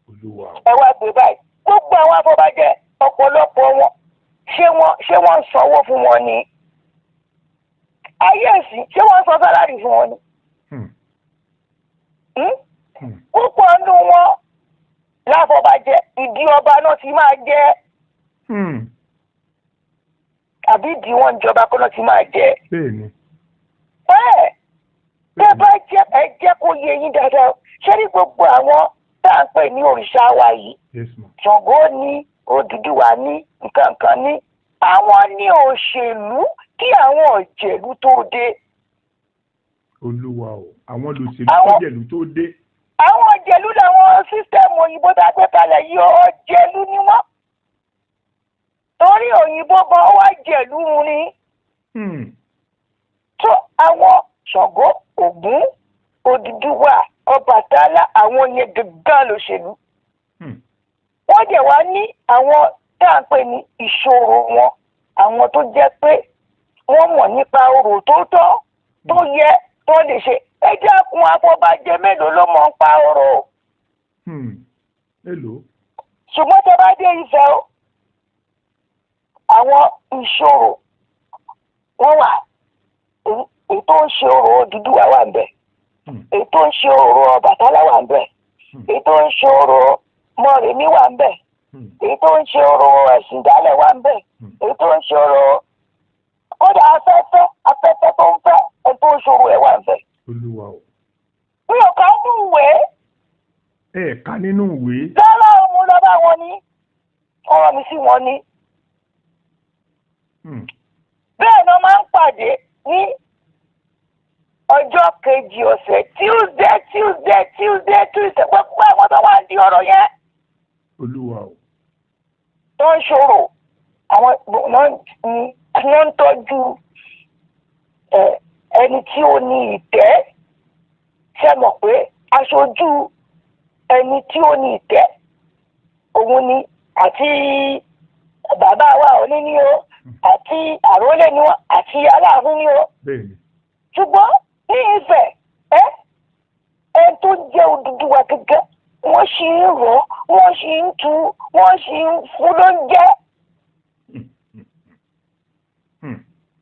Olúwa o. ẹ wá gbé báyìí gbogbo àwọn afọbajẹ ọ̀pọ̀lọpọ̀ wọn ṣé wọ́n ń sanwó fún wọn ni? ayé ẹ̀sìn ṣé wọ́n ń san sálárì fún wọn ni? púpọ̀ nínú wọn láfọbajẹ ìdí ọba náà ti máa jẹ́ àbí ìdí wọn ìjọba kọ́ náà ti máa jẹ́. bẹ́ẹ̀ni. bẹ́ẹ̀ bá jẹ́ kó yé yín dáadáa ṣé ní gbogbo àwọn tá à ń pè ní òrìṣà wa yìí Ṣàngó ní Odùduwà ní nǹkan ní àwọn ní òṣèlú kí àwọn òjèlú tó dé. Olúwa o. àwọn olùsèlú òjèlú tó dé. àwọn òjèlú làwọn sísítẹ́ẹ̀mù òyìnbó tá a gbé kalẹ̀ yìí òjèlú ni wọ́n. torí òyìnbó gan wá jèlú ni. tó àwọn Ṣàngó Ògún Odùduwà Ọbàtálá àwọn yẹn gangan lòṣèlú. Wọ́n dẹ̀ wá ní àwọn tá à ń pè ní ìṣòro wọn, àwọn tó jẹ́ pé wọ́n mọ̀ nípa orò tó tọ́ tó yẹ tó lè ṣe. Ẹ dákun afọbajẹ mélòó ló mọ̀ ń pa orò? Hello. Ṣùgbọ́n tẹ bá dé Ifẹ̀ o, àwọn ìṣòro wọ́n wà. Èyí tó ń ṣe orò Odùduwà wà ń bẹ̀, èyí tó ń ṣe orò Ọbàtálá wà ń bẹ̀, èyí tó ń ṣe orò Mọ́remí wà ń bẹ̀, èyí tó ń ṣe orò Ẹ̀sìndálẹ̀ wà ń bẹ̀, èyí tó ń ṣe orò kódà afẹ́fẹ́ tó ń fẹ́ ẹ tó ń ṣòro ẹ̀ wà ń bẹ̀. Olúwa o. Mi ò ká nínú ìwé. Ká nínú ìwé. Lọ́lá ọmọ lọ́ba wọn ni ọ̀rọ̀ mi sí wọn ni. Bẹ́ẹ̀ ni wọ́n máa ń pàdé ní ọjọ́ kejì ọ̀sẹ̀ Tuesday gbogbo àwọn tó wà ní ọ̀rọ̀ yẹn. Olúwa o. Tó ń ṣòro àwọn náà ń tọ́jú ẹni tí ó ní ìtẹ́. Ṣé mọ̀ pé aṣojú ẹni tí ó ní ìtẹ́ òun ni àti bàbá wa òní ni ó àti àrólé ni wọn àti Aláàfin ni ó. Ṣùgbọ́n ní Ifẹ̀ ẹni tó jẹ́ Odùduwà gẹ́gẹ́ wọ́n ṣì ń rọ̀, wọ́n ṣì ń tu, wọ́n ṣì ń fún lóúnjẹ.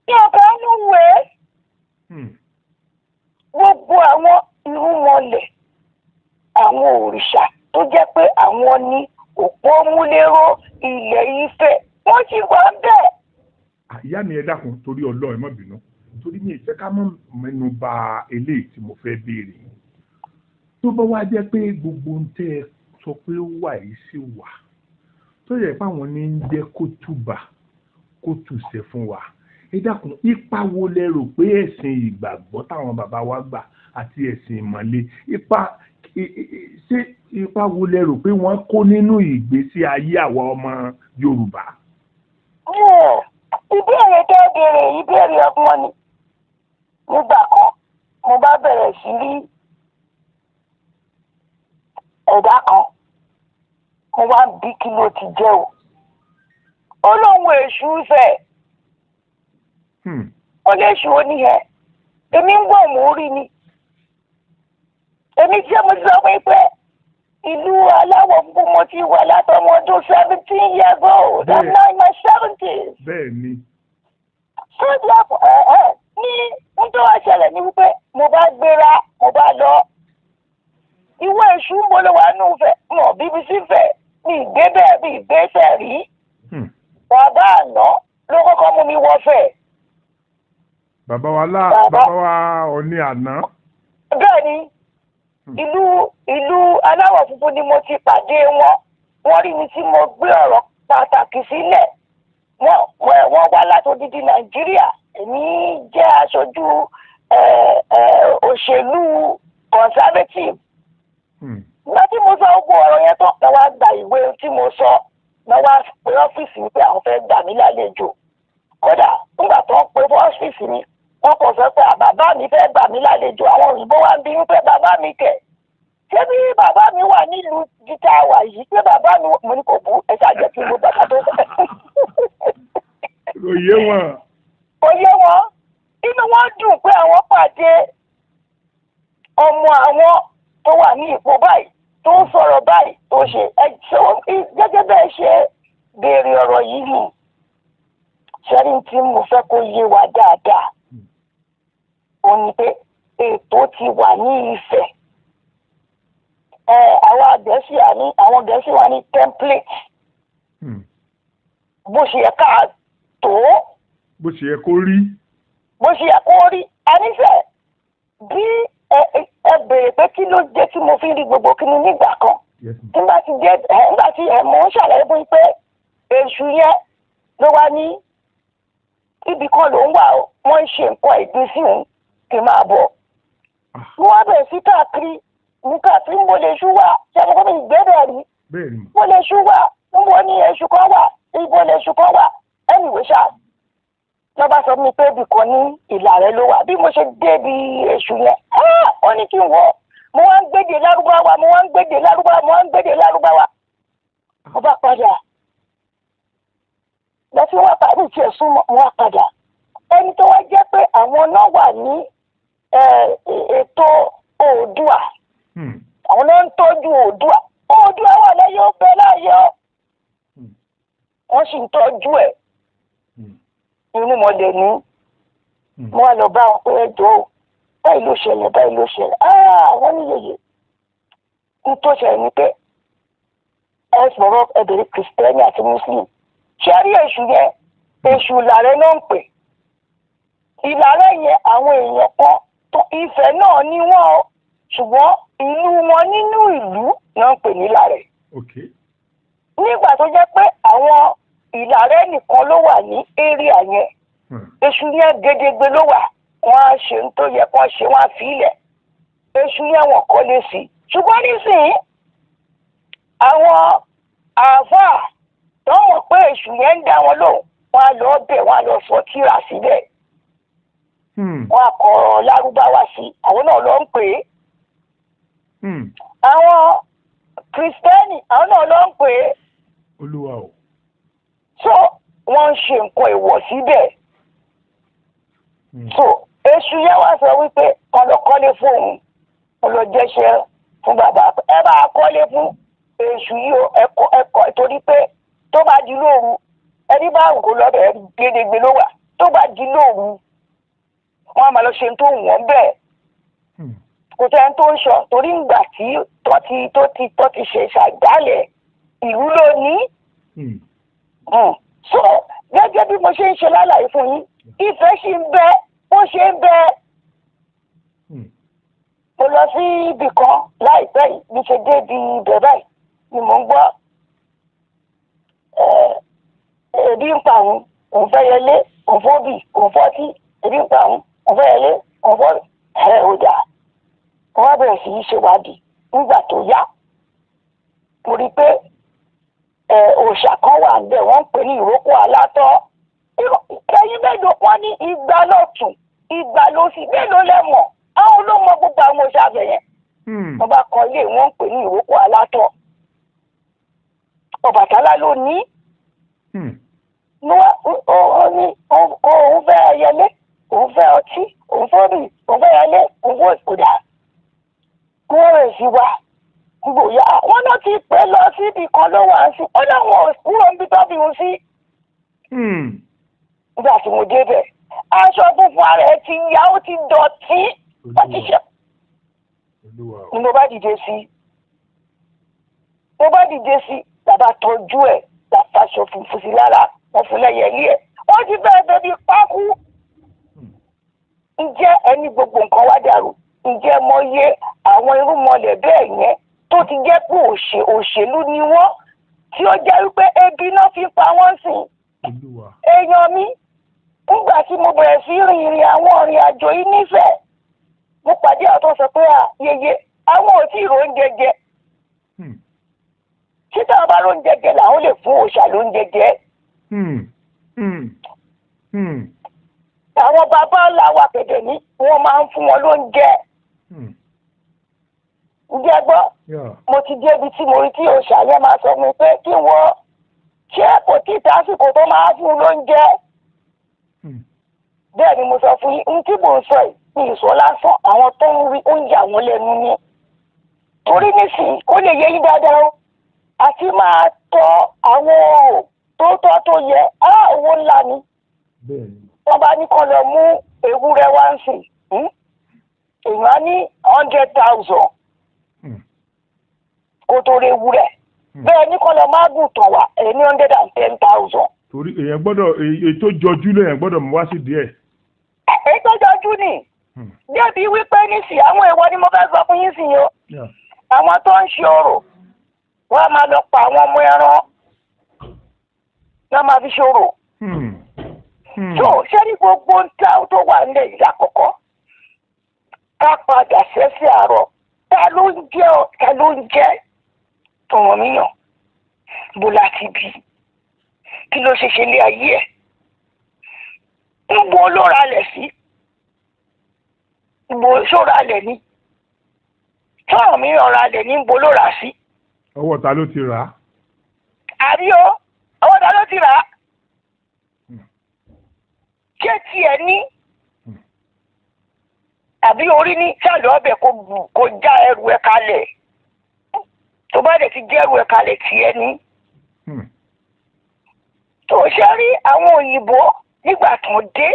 Ní ọ̀gá ló wẹ̀ gbogbo àwọn irúnmọlẹ̀, àwọn òrìṣà tó jẹ́ pé àwọn ní òpó múlẹ́rọ̀ ilẹ̀ Ifẹ̀ wọ́n ti wà bẹ́ẹ̀. Ìyá mi ẹ dákun torí Ọlọ́run ẹ má bínú torí mi ìfẹ́ ká mọ́ mẹ́nu bà eléyìí tí mo fẹ́ béèrè. Tó bá wá jẹ́ pé gbogbo ń tẹ́ ẹ sọ pé ó wà yìí sí wà tó yẹ pé àwọn ní ń jẹ́ kó túbà kó tùsẹ̀ fún wa. Ẹ dákun ipa wo lẹ rò pé ẹ̀sìn ìgbàgbọ́ táwọn bàbá wa gbà àti ẹ̀sìn ìmọ̀le ipa wo lẹ rò pé wọ́n kó nínú ìgbésí ayé àwa ọmọ Yorùbá? Ìbéèrè tó béèrè ìbéèrè ọgbọ́n ni. Nígbà kan mo bá bẹ̀rẹ̀ sí rí ẹ̀dá kan mo wá ń bí kí ló ti jẹ́ o. Ó lóun èṣù fẹ̀. Ó léṣù oníyẹn. Èmi ń gbọ́ mò ń rí ni. Èmi tí mo ti sọ pé ìlú aláwọ̀ funfun mo ti wà látọmọ ọdún 17 years old. I'm now in my 70s. Bẹ́ẹ̀ni. Sódì àpò ní nítorí wá ṣẹlẹ̀ ní wípé mo bá gbéra mo bá lọ. Ìwé èṣù ń bolo wà nù fẹ̀ mọ̀ BBC fẹ̀ mi ìgbé bẹ́ẹ̀ mi ìgbésẹ̀ rí. Bàbá àná ló kọ́kọ́ mú mi wọ fẹ̀. Bàbá wa Ọọ̀ni àná. Bẹ́ẹ̀ni. Ìlú aláwọ̀ funfun ni mo ti pàdé wọn. Wọ́n rí mi tí mo gbé ọ̀rọ̀ pàtàkì sílẹ̀. Wọ́n wá látòdìdí Nàìjíríà. Èmi jẹ́ aṣojú òṣèlú conservative. Nígbà tí mo sọ gbogbo ọ̀rọ̀ yẹn tán, mo wá gba ìwé tí mo sọ. Mo wá pe ọ́fíìsì mi pé àwọn fẹ́ gbà mí lálejò. Kódà nígbà tó ń pe fún ọ́fíìsì mi, wọ́n kàn sọ pé bàbá mi fẹ́ gbà mí lálejò. Àwọn òyìnbó wá ń bí wípé bàbá mi kẹ̀. Ṣé bí bàbá mi wà nílùú jíjà wà yìí pé bàbá mi mo ní kò bú ẹ̀ṣá jẹ́ kí n gbọ́ bàbá tó sọ. Òye wọn. Òye wọn. Inú wọn dùn pé àwọn pàdé ọmọ àwọn tó wà ní ipò báyìí tó ń sọ̀rọ̀ báyìí tó ṣe gẹ́gẹ́ bẹ́ẹ̀ ṣe béèrè ọ̀rọ̀ yìí nù. Ṣẹ́rí tí mo fẹ́ kó yé wa dáadáa. Ó ní pé ètò ti wà ní Ifẹ̀. Àwọn Gẹ̀ẹ́sì wà ní template. Bó ṣe yẹ ká tó. Bó ṣe yẹ kó rí. Bó ṣe yẹ kó rí. Àníṣe bí ẹ béèrè pé kí ló jẹ́ tí mo fi rí gbogbo kíni nígbà kan. Nígbà tí mo ń ṣàlàyé fún pé èṣù yẹn ló wá ní ibì kan ló ń wà ó. Wọ́n ń ṣe nǹkan ìgbín sí òun kì í máa bọ̀. Wọ́n á bẹ̀rẹ̀ sí káàkiri nǹkan tí mo lè ṣú wà ṣe àkókò mi ìgbébẹ̀ rí. Mo lè ṣú wà níbo ni èṣù kan wà ibo lè ṣù kan wà anyway ṣá. Lọ́ba sọ mi pé ibì kan ní ìlà rẹ̀ ló wà bí mo ṣe dé bí èṣù yẹn. Ó ní kí n wọ mo wá ń gbédè lárúbáwá mo wá ń gbédè lárúbáwá mo bá padà lọ́sí wọ́n parí ìtì ẹ̀sùn mo wá padà ẹni tó wá jẹ́ pé àwọn náà wà ní ètò Oòduà àwọn náà ń tọ́jú Oòduà wà lẹ́yìn ó bẹ láàyè ọ́ wọ́n sì ń tọ́jú ẹ̀ irú mọ̀lẹ́ ní mo wá lọ bá wọn pé ẹjọ́ báyìí ló ṣẹlẹ̀ àwọn níyẹyẹ ń tó ṣẹlẹ̀ ní pé ẹ sọ̀rọ̀ ẹ̀bẹ̀rẹ̀ kìrìsìtẹ́nì àti mùsùlùmí ṣé rí èṣù yẹn èṣù ìlàrẹ́ náà ń pè ìlàrẹ́ yẹn àwọn èèyàn kan tó Ifẹ̀ náà ní wọ́n ṣùgbọ́n ìlú wọn nínú ìlú náà ń pè ní ìlàrẹ́ nígbà tó jẹ́ pé àwọn ìlàrẹ́ nìkan ló wà ní éríà yẹn èṣù yẹn gédégbé ló wà wọ́n á ṣe ń tó yẹ kán ṣe wọ́n á fi ilẹ̀ èṣù yẹn wọ́n kọ́ lé sí ṣùgbọ́n nísìnyí àwọn àáfàá tó mọ̀ pé èṣù yẹn ń dá wọn lóhùn wọ́n á lọ bẹ̀ wọ́n á lọ sọ tírà síbẹ̀ wọ́n á kọ lárúbáwá sí àwọn náà lọ ń pè é àwọn kìrìsìtẹ́nì àwọn náà lọ ń pè é Olúwa o. so wọ́n ń ṣe nǹkan èèwọ̀ síbẹ̀ so èṣù yẹn wá sọ wípé kan lọ kọ́lé fún òun kan lọ jẹ́ṣẹ́ fún bàbá ẹ bá kọ́lé fún èṣù yìí o ẹ̀kọ́ torí pé tó bá di lóru ẹni bá ń kó lọ́bẹ̀ gédégbé ló wà tó bá di lóru wọ́n á máa lọ ṣe tó wọ́n bẹ́ẹ̀ kò tẹ́ ń tó ń sọ torí ìgbà tí tó ti ṣe ṣàgbálẹ̀ ìlú lónìí so gẹ́gẹ́ bí mo ṣe ń ṣe lálàyé fún yín Ifẹ̀ ṣì ń bẹ bó ṣe ń bẹ mo lọ sí ibì kan láìpẹ́ yìí bí ṣe dé ibi ibẹ̀ báyìí ni mò ń gbọ́ ebi ń pa òun fẹ́ yẹlé òun fóbì òun fọ́tí ebi ń pa òun fẹ́ yẹlé òun fọ́ ò dà wọ́n á bẹ̀rẹ̀ sí í ṣèwádìí nígbà tó yá mo rí i pé òòṣà kan wà ń bẹ̀ wọ́n ń pè ní ìrókò alátọ́ ẹ̀yin mélòó wọn ní igba lọ́tún igba lósì mélòó lẹ́mọ̀ àwọn ló mọ gbogbo àwọn òòṣà abẹ yẹn wọ́n bá kọ́ ilé wọ́n ń pè ní ìrókò alátọ́ Ọbàtálá ló ní òun fẹ́ ẹyẹlé òun fẹ́ ọtí òun fẹ́ bì òun fẹ́ ẹyẹlé òun fẹ́ ìkòdà wọ́n rẹ̀ sí wa gbòòyà wọn náà ti pẹ́ lọ síbi kan ló wà sí ó láwọn kúrò níbi tó bí wọn sí. nígbà tí mo débẹ̀ aṣọ funfun ara ẹ̀ ti ya ó ti dọ̀tí ó ti ṣe. ni mo bá dìde sí bàbá tọ́jú ẹ̀ látaṣọ funfun sí lára wọn fún lẹ́yẹlé ẹ̀ wọ́n ti bẹ̀rẹ̀ bẹ̀bí pákú. ǹjẹ́ ẹni gbogbo nǹkan wá dàrú ǹjẹ́ mo yé àwọn irúnmọlẹ̀ bẹ́ẹ̀ yẹn tó ti jẹ́ pé òṣèlú ni wọ́n tí ó jẹ́ wípé ebi náà fi pa wọ́n sìn. èèyàn mi nígbà tí mo bẹ̀rẹ̀ sí rìnrìn àwọn ìrìn àjò yìí nífẹ̀ẹ́ mo pàdé àwọn tó sọ pé yeye àwọn ò tí ì róúnjẹ jẹ títà bá róúnjẹ jẹ làwọn lè fún òòṣà lóúnjẹ jẹ. àwọn bàbá làwọn àpèdè ní wọ́n máa ń fún wọn lóúnjẹ. ǹjẹ́ gbọ́ mo ti dé ibi tí mo rí tí òòṣà yẹn máa sọ mi pé kí wọ́n ṣé kò tí ì tásìkò tó máa fún un lóúnjẹ. bẹ́ẹ̀ ni mo sọ fún yín tí mò ń sọ yìí ní ìsọ lásán àwọn tó ń rí oúnjẹ àwọn lẹ́nu ni. torí nísìnyí ó lè yẹ yín dáadáa o àti máa tọ́ àwọn òòrò tó yẹ owó ńlá ni. wọ́n bá ní kán lọ mú ewúrẹ́ wá ń sìn èèyàn á ní 100,000 kó tó rí ewúrẹ́ bẹ́ẹ̀ ní kán lọ má gùn tàn wá ní 110,000. torí èèyàn gbọ́dọ̀ ètò jọjú lèèyàn gbọ́dọ̀ mú wá sí díẹ̀. ètò jọjú ni débi wípé nísìnyí àwọn èèwọ̀ ni mo fẹ́ sọ fún yín sí yìí o àwọn tó ń ṣe orò wọ́n á máa lọ pa àwọn ọmọ ẹran wọ́n máa fi ṣòro. tó ṣé ní gbogbo nǹkan tó wà nílẹ̀ yìí lákọ̀ọ́kọ́ ká padà sẹ́sẹ̀ àárọ̀ ta ló ń jẹ́ tọ̀wọ̀n míyàn bó láti bí kí ló ṣe lé ayé ẹ̀ níbo ló ralẹ̀ sí níbo ṣó ralẹ̀ ní fọ́ọ̀mù mi ọ̀rọ̀ alẹ̀ ní bo ló rà sí. ọwọ́ ta ló ti rà á. àbí o ọwọ́ ta ló ti rà á. ṣé tiẹ̀ ní àbí orí ní sàlẹ̀ ọbẹ̀ kò já ẹrù ẹ̀ kalẹ̀ tó bá dẹ̀ ti jẹ́ ẹrù ẹ̀ kalẹ̀ tiẹ̀ ní. tó ṣe rí àwọn òyìnbó nígbà tó dé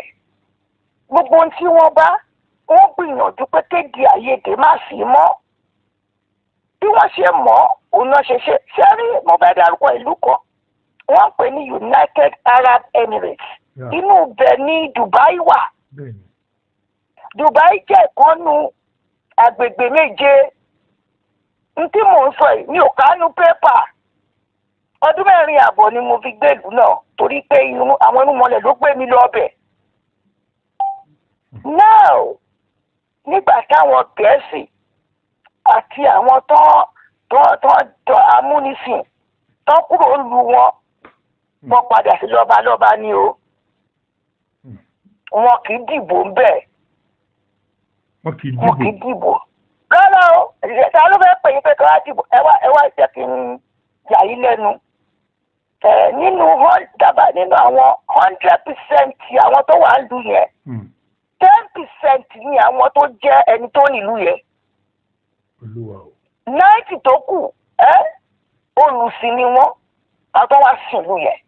gbogbo ohun tí wọ́n bá wọ́n gbìyànjú pé kéde àyèdè má sí mọ́ bí wọ́n ṣe mọ̀ òun náà ṣe rí mo fẹ́ dárúkọ ìlú kan wọ́n ń pè ní United Arab Emirates inú ibẹ̀ ní Dubai wà. Dubai jẹ́ ìkànnù agbègbè méje ntí mò ń sọ yìí ní òkánú pépà ọdún 4 àbọ̀ ni mo fi gbé ìlú náà torí pé àwọn irúnmọlẹ̀ ló gbé mi lọ ọbẹ̀. now nígbà táwọn Gẹ̀ẹ́sì àti àwọn tó amúnisìn tó kúrò lu wọn padà sí lọ́balọ́ba ni o wọn kì í dìbò ń bẹ̀. wọn kì í dìbò rárá o ta ló fẹ́ pè yín pé ká dìbò ẹ wá jẹ́ kí n yà yín lẹ́nu nínú àwọn 100% àwọn tó wà lù yẹn 10% ni àwọn tó jẹ́ ẹni tó nílùú yẹn 90 tó kù olùsìn ni wọ́n àwọn tó wá sílùú yẹn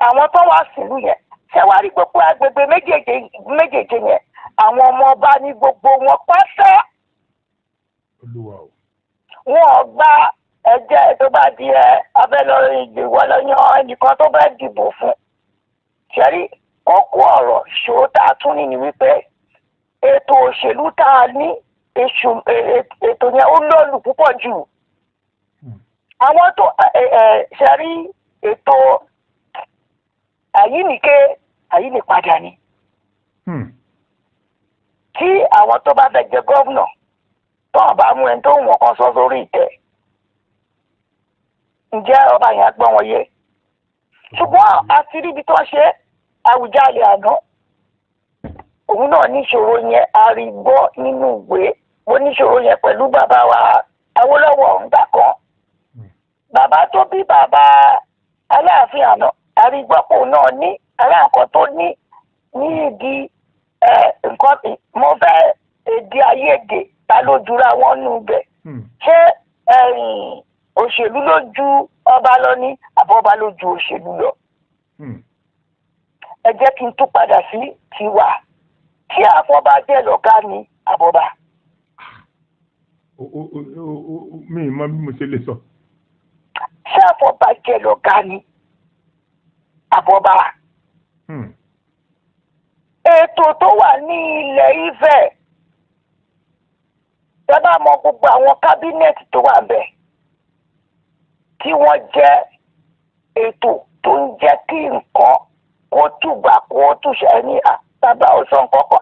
àwọn tó wá sílùú yẹn ṣé wàá rí gbogbo agbègbè méjèèjì yẹn àwọn ọmọ ọba ní gbogbo wọn pátá wọn gba ẹ̀jẹ̀ tó bá di abẹ́lọ́rí ìgbìwọ́ lọ́yàn ẹnìkan tó bá dìbò fún ṣẹ́rí kókó ọ̀rọ̀ ṣòótá tún ní ni wípé ètò òṣèlú tá a ní ètò yẹn ó lọ́ọ̀lù púpọ̀ jù àwọn tó ṣẹ́rí ètò àyínípadà ni tí àwọn tó bá fẹ́ jẹ gómìnà tó bá mú ẹni tó wọ̀n kan sọ sórí ìtẹ́ ǹjẹ́ ọba yẹn gbọ́ wọn yé ṣùgbọ́n àti ríbi tó ṣe Àwùjalè àná òun náà níṣòro yẹn arígbọ́ nínú ìwé mo níṣòro yẹn pẹ̀lú bàbá wa Awólọ́wọ̀ ńgbà kan bàbá tó bí bàbá Aláàfin àná arígbọ́pọ̀ náà ní aláàkọ́ tó ní ìdí nǹkan mo fẹ́ èdè àìyedè ta ló jura wọn nù bẹ̀ ṣé òṣèlú ló ju ọba lọ ní àbọ̀bá ló ju òṣèlú lọ. ẹ jẹ́ kí n tún padà sí tiwa tí àfọ̀bàjẹ́ lọ̀gá ni àbọ̀bá. mi ì mọ bí mo ṣe lè sọ. ṣé àfọ̀bàjẹ́ lọ̀gá ni àbọ̀bá. ètò tó wà ní ilẹ̀ Ifẹ̀ ẹ bá mọ gbogbo àwọn kábínẹ̀tì tó wà bẹ̀ tí wọ́n jẹ́ ètò tó ń jẹ́ kí nǹkan kó tùgbà kó túṣẹ́ ní àtàbà ọ̀sán kọ́kọ́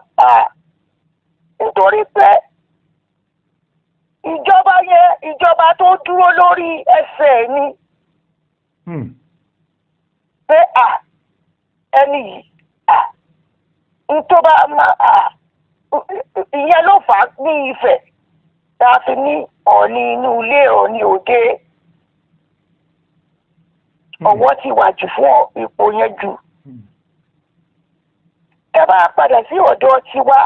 nítorí pé ìjọba tó dúró lórí ẹsẹ̀ ni pé ẹni yìí ntọ́ba ìyẹn ló fà á ní Ifẹ̀ tá a fi ní Ọ̀ọ̀ni inú ilé Ọ̀ọ̀ni òde ọwọ́ ti wà jù fún ipò yẹn jù. ẹ bá padà sí ọ̀dọ̀ tiwa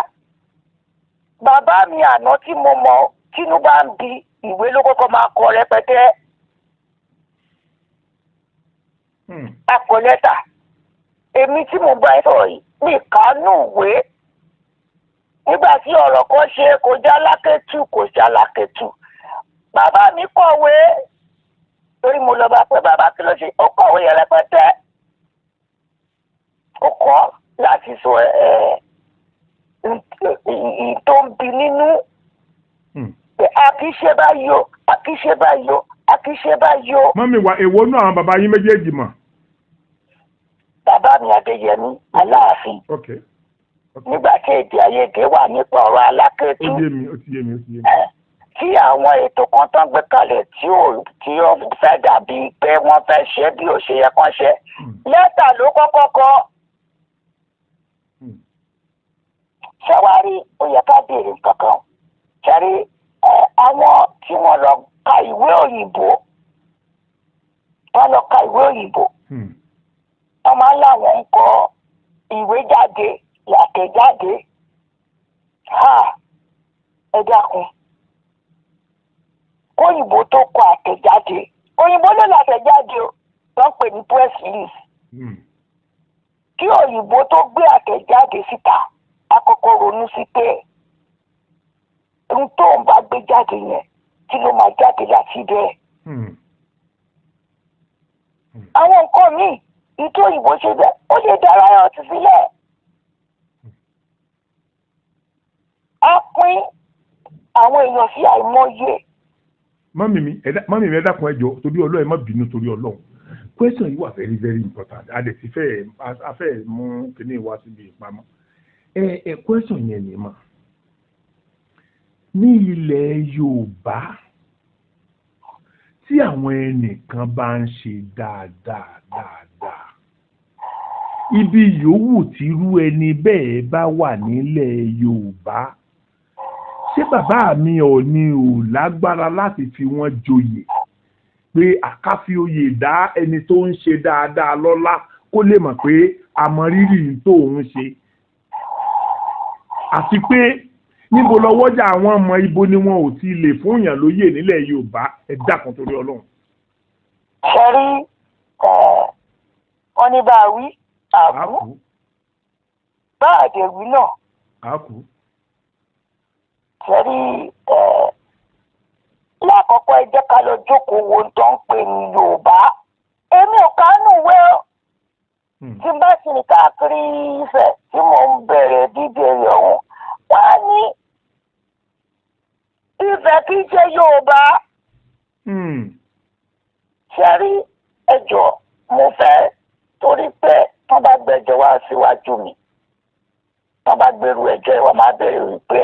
bàbá mi àná tí mo mọ̀ tínú bá ń bi ìwé ló kọ́kọ́ máa kọ rẹpẹtẹ akọ lẹ́tà èmi tí mo bá sọ̀rọ̀ yìí ní ìkánú ìwé nígbà tí ọ̀rọ̀ kan ṣe kò já lákẹ́tù bàbá mi kọ̀wé torí mo lọ bá pé bàbá kí ló ṣe ó kọ̀wé yẹn rẹpẹtẹ ó kọ́ láti sọ tó ń bi nínú pé àkíṣe báyìí o. mọ́mí wa èwo náà àwọn bàbá yín méjèèjì mọ̀. bàbá mi Adéyẹmí Aláàfin nígbà tí èdè àìyedè wà nípa ọ̀rọ̀ Alákẹ́tù ó ti yé mi. tí àwọn ètò kan tó ń gbé kalẹ̀ tí ó fẹ́ dàbí pé wọ́n fẹ́ ṣe bí ó ṣe yẹ kán ṣe lẹ́tà ló kọ́kọ́ kọ. ṣàwárí ó yẹ ká béèrè nǹkan kan ṣẹ́rí àwọn tí wọ́n lọ ka ìwé òyìnbó wọ́n máa ń láwọn ń kọ ìwé jáde àtẹ̀jáde ẹ dákun òyìnbó tó kọ àtẹ̀jáde òyìnbó ló làtẹ̀jáde o wọ́n pè ní press release kí òyìnbó tó gbé àtẹ̀jáde síta àkọ́kọ́ ronú sí pé ohun tó ń bá gbé jáde yẹn tí ló máa jáde láti bẹ́ẹ̀. àwọn nǹkan míì ìtò òyìnbó ṣe bẹ́ẹ̀ ó lè dára ẹ̀ ọtí sílẹ̀. a pín àwọn èèyàn sí àìmọye. mọ́mì mi ẹ dákun ẹ jọ̀ọ́ torí Ọlọ́run ẹ má bínú torí Ọlọ́run question yìí wà very very important adé ti fẹ́ mú kíní wá síbi ìpamọ́ question yẹn ni mà ní ilẹ̀ Yorùbá tí àwọn ẹnìkan bá ń ṣe dáadáa ibi yòówù tírú ẹni bẹ́ẹ̀ bá wà nílẹ̀ Yorùbá ṣé bàbá mi Ọọ̀ni ò lágbára láti fi wọ́n joyè pé àkáfi oyè dá ẹni tó ń ṣe dáadáa lọ́lá kó lè mọ̀ pé àmọ̀rírì tó ń ṣe àti pé níbo lọ́wọ́jà àwọn ọmọ ibo ni wọn ò ti lè fún èèyàn lóyè nílẹ̀ Yorùbá ẹ dákun torí Ọlọ́run. ṣe rí wọn ní bá a wí àkú bá a dẹ̀ wí náà àkú. ṣe rí lákọ̀ọ́kọ́ ẹ jẹ́ ká lọ jókòó wo tó ń pè ní Yorùbá èmi ò kánú wẹ́ ọ́ tí n bá sì ní káàkiri Ifẹ̀ tí mò ń bẹ̀rẹ̀ bíbélì ọ̀hún wọ́n á ní Ifẹ̀ kì í ṣe Yorùbá. ṣe rí ẹjọ́ mo fẹ́ torí pé wọ́n bá gbẹ́jọ́ wá síwájú mi wọ́n bá gbèrú ẹjọ́ ìwà máa bẹ̀rẹ̀ wípé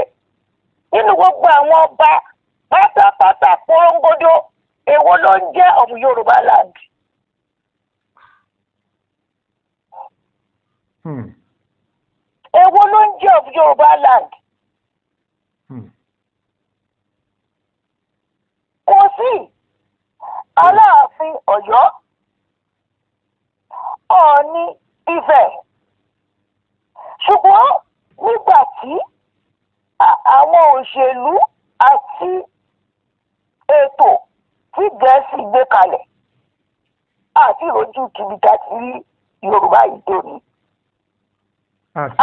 nínú gbogbo àwọn ọba pátápátá porongodo èwo ló ń jẹ́ of Yorùbá land. èwo ló ń jẹ́ of Yorùbá land. kò sí Aláàfin Ọ̀yọ́ Ọọ̀ni Ifẹ̀ ṣùgbọ́n nígbà tí àwọn òṣèlú àti ètò tí Gẹ̀ẹ́sì gbé kalẹ̀ àti ìrojú kìbìtà ti rí Yorùbá yìí tó ní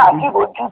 àti ìrojú.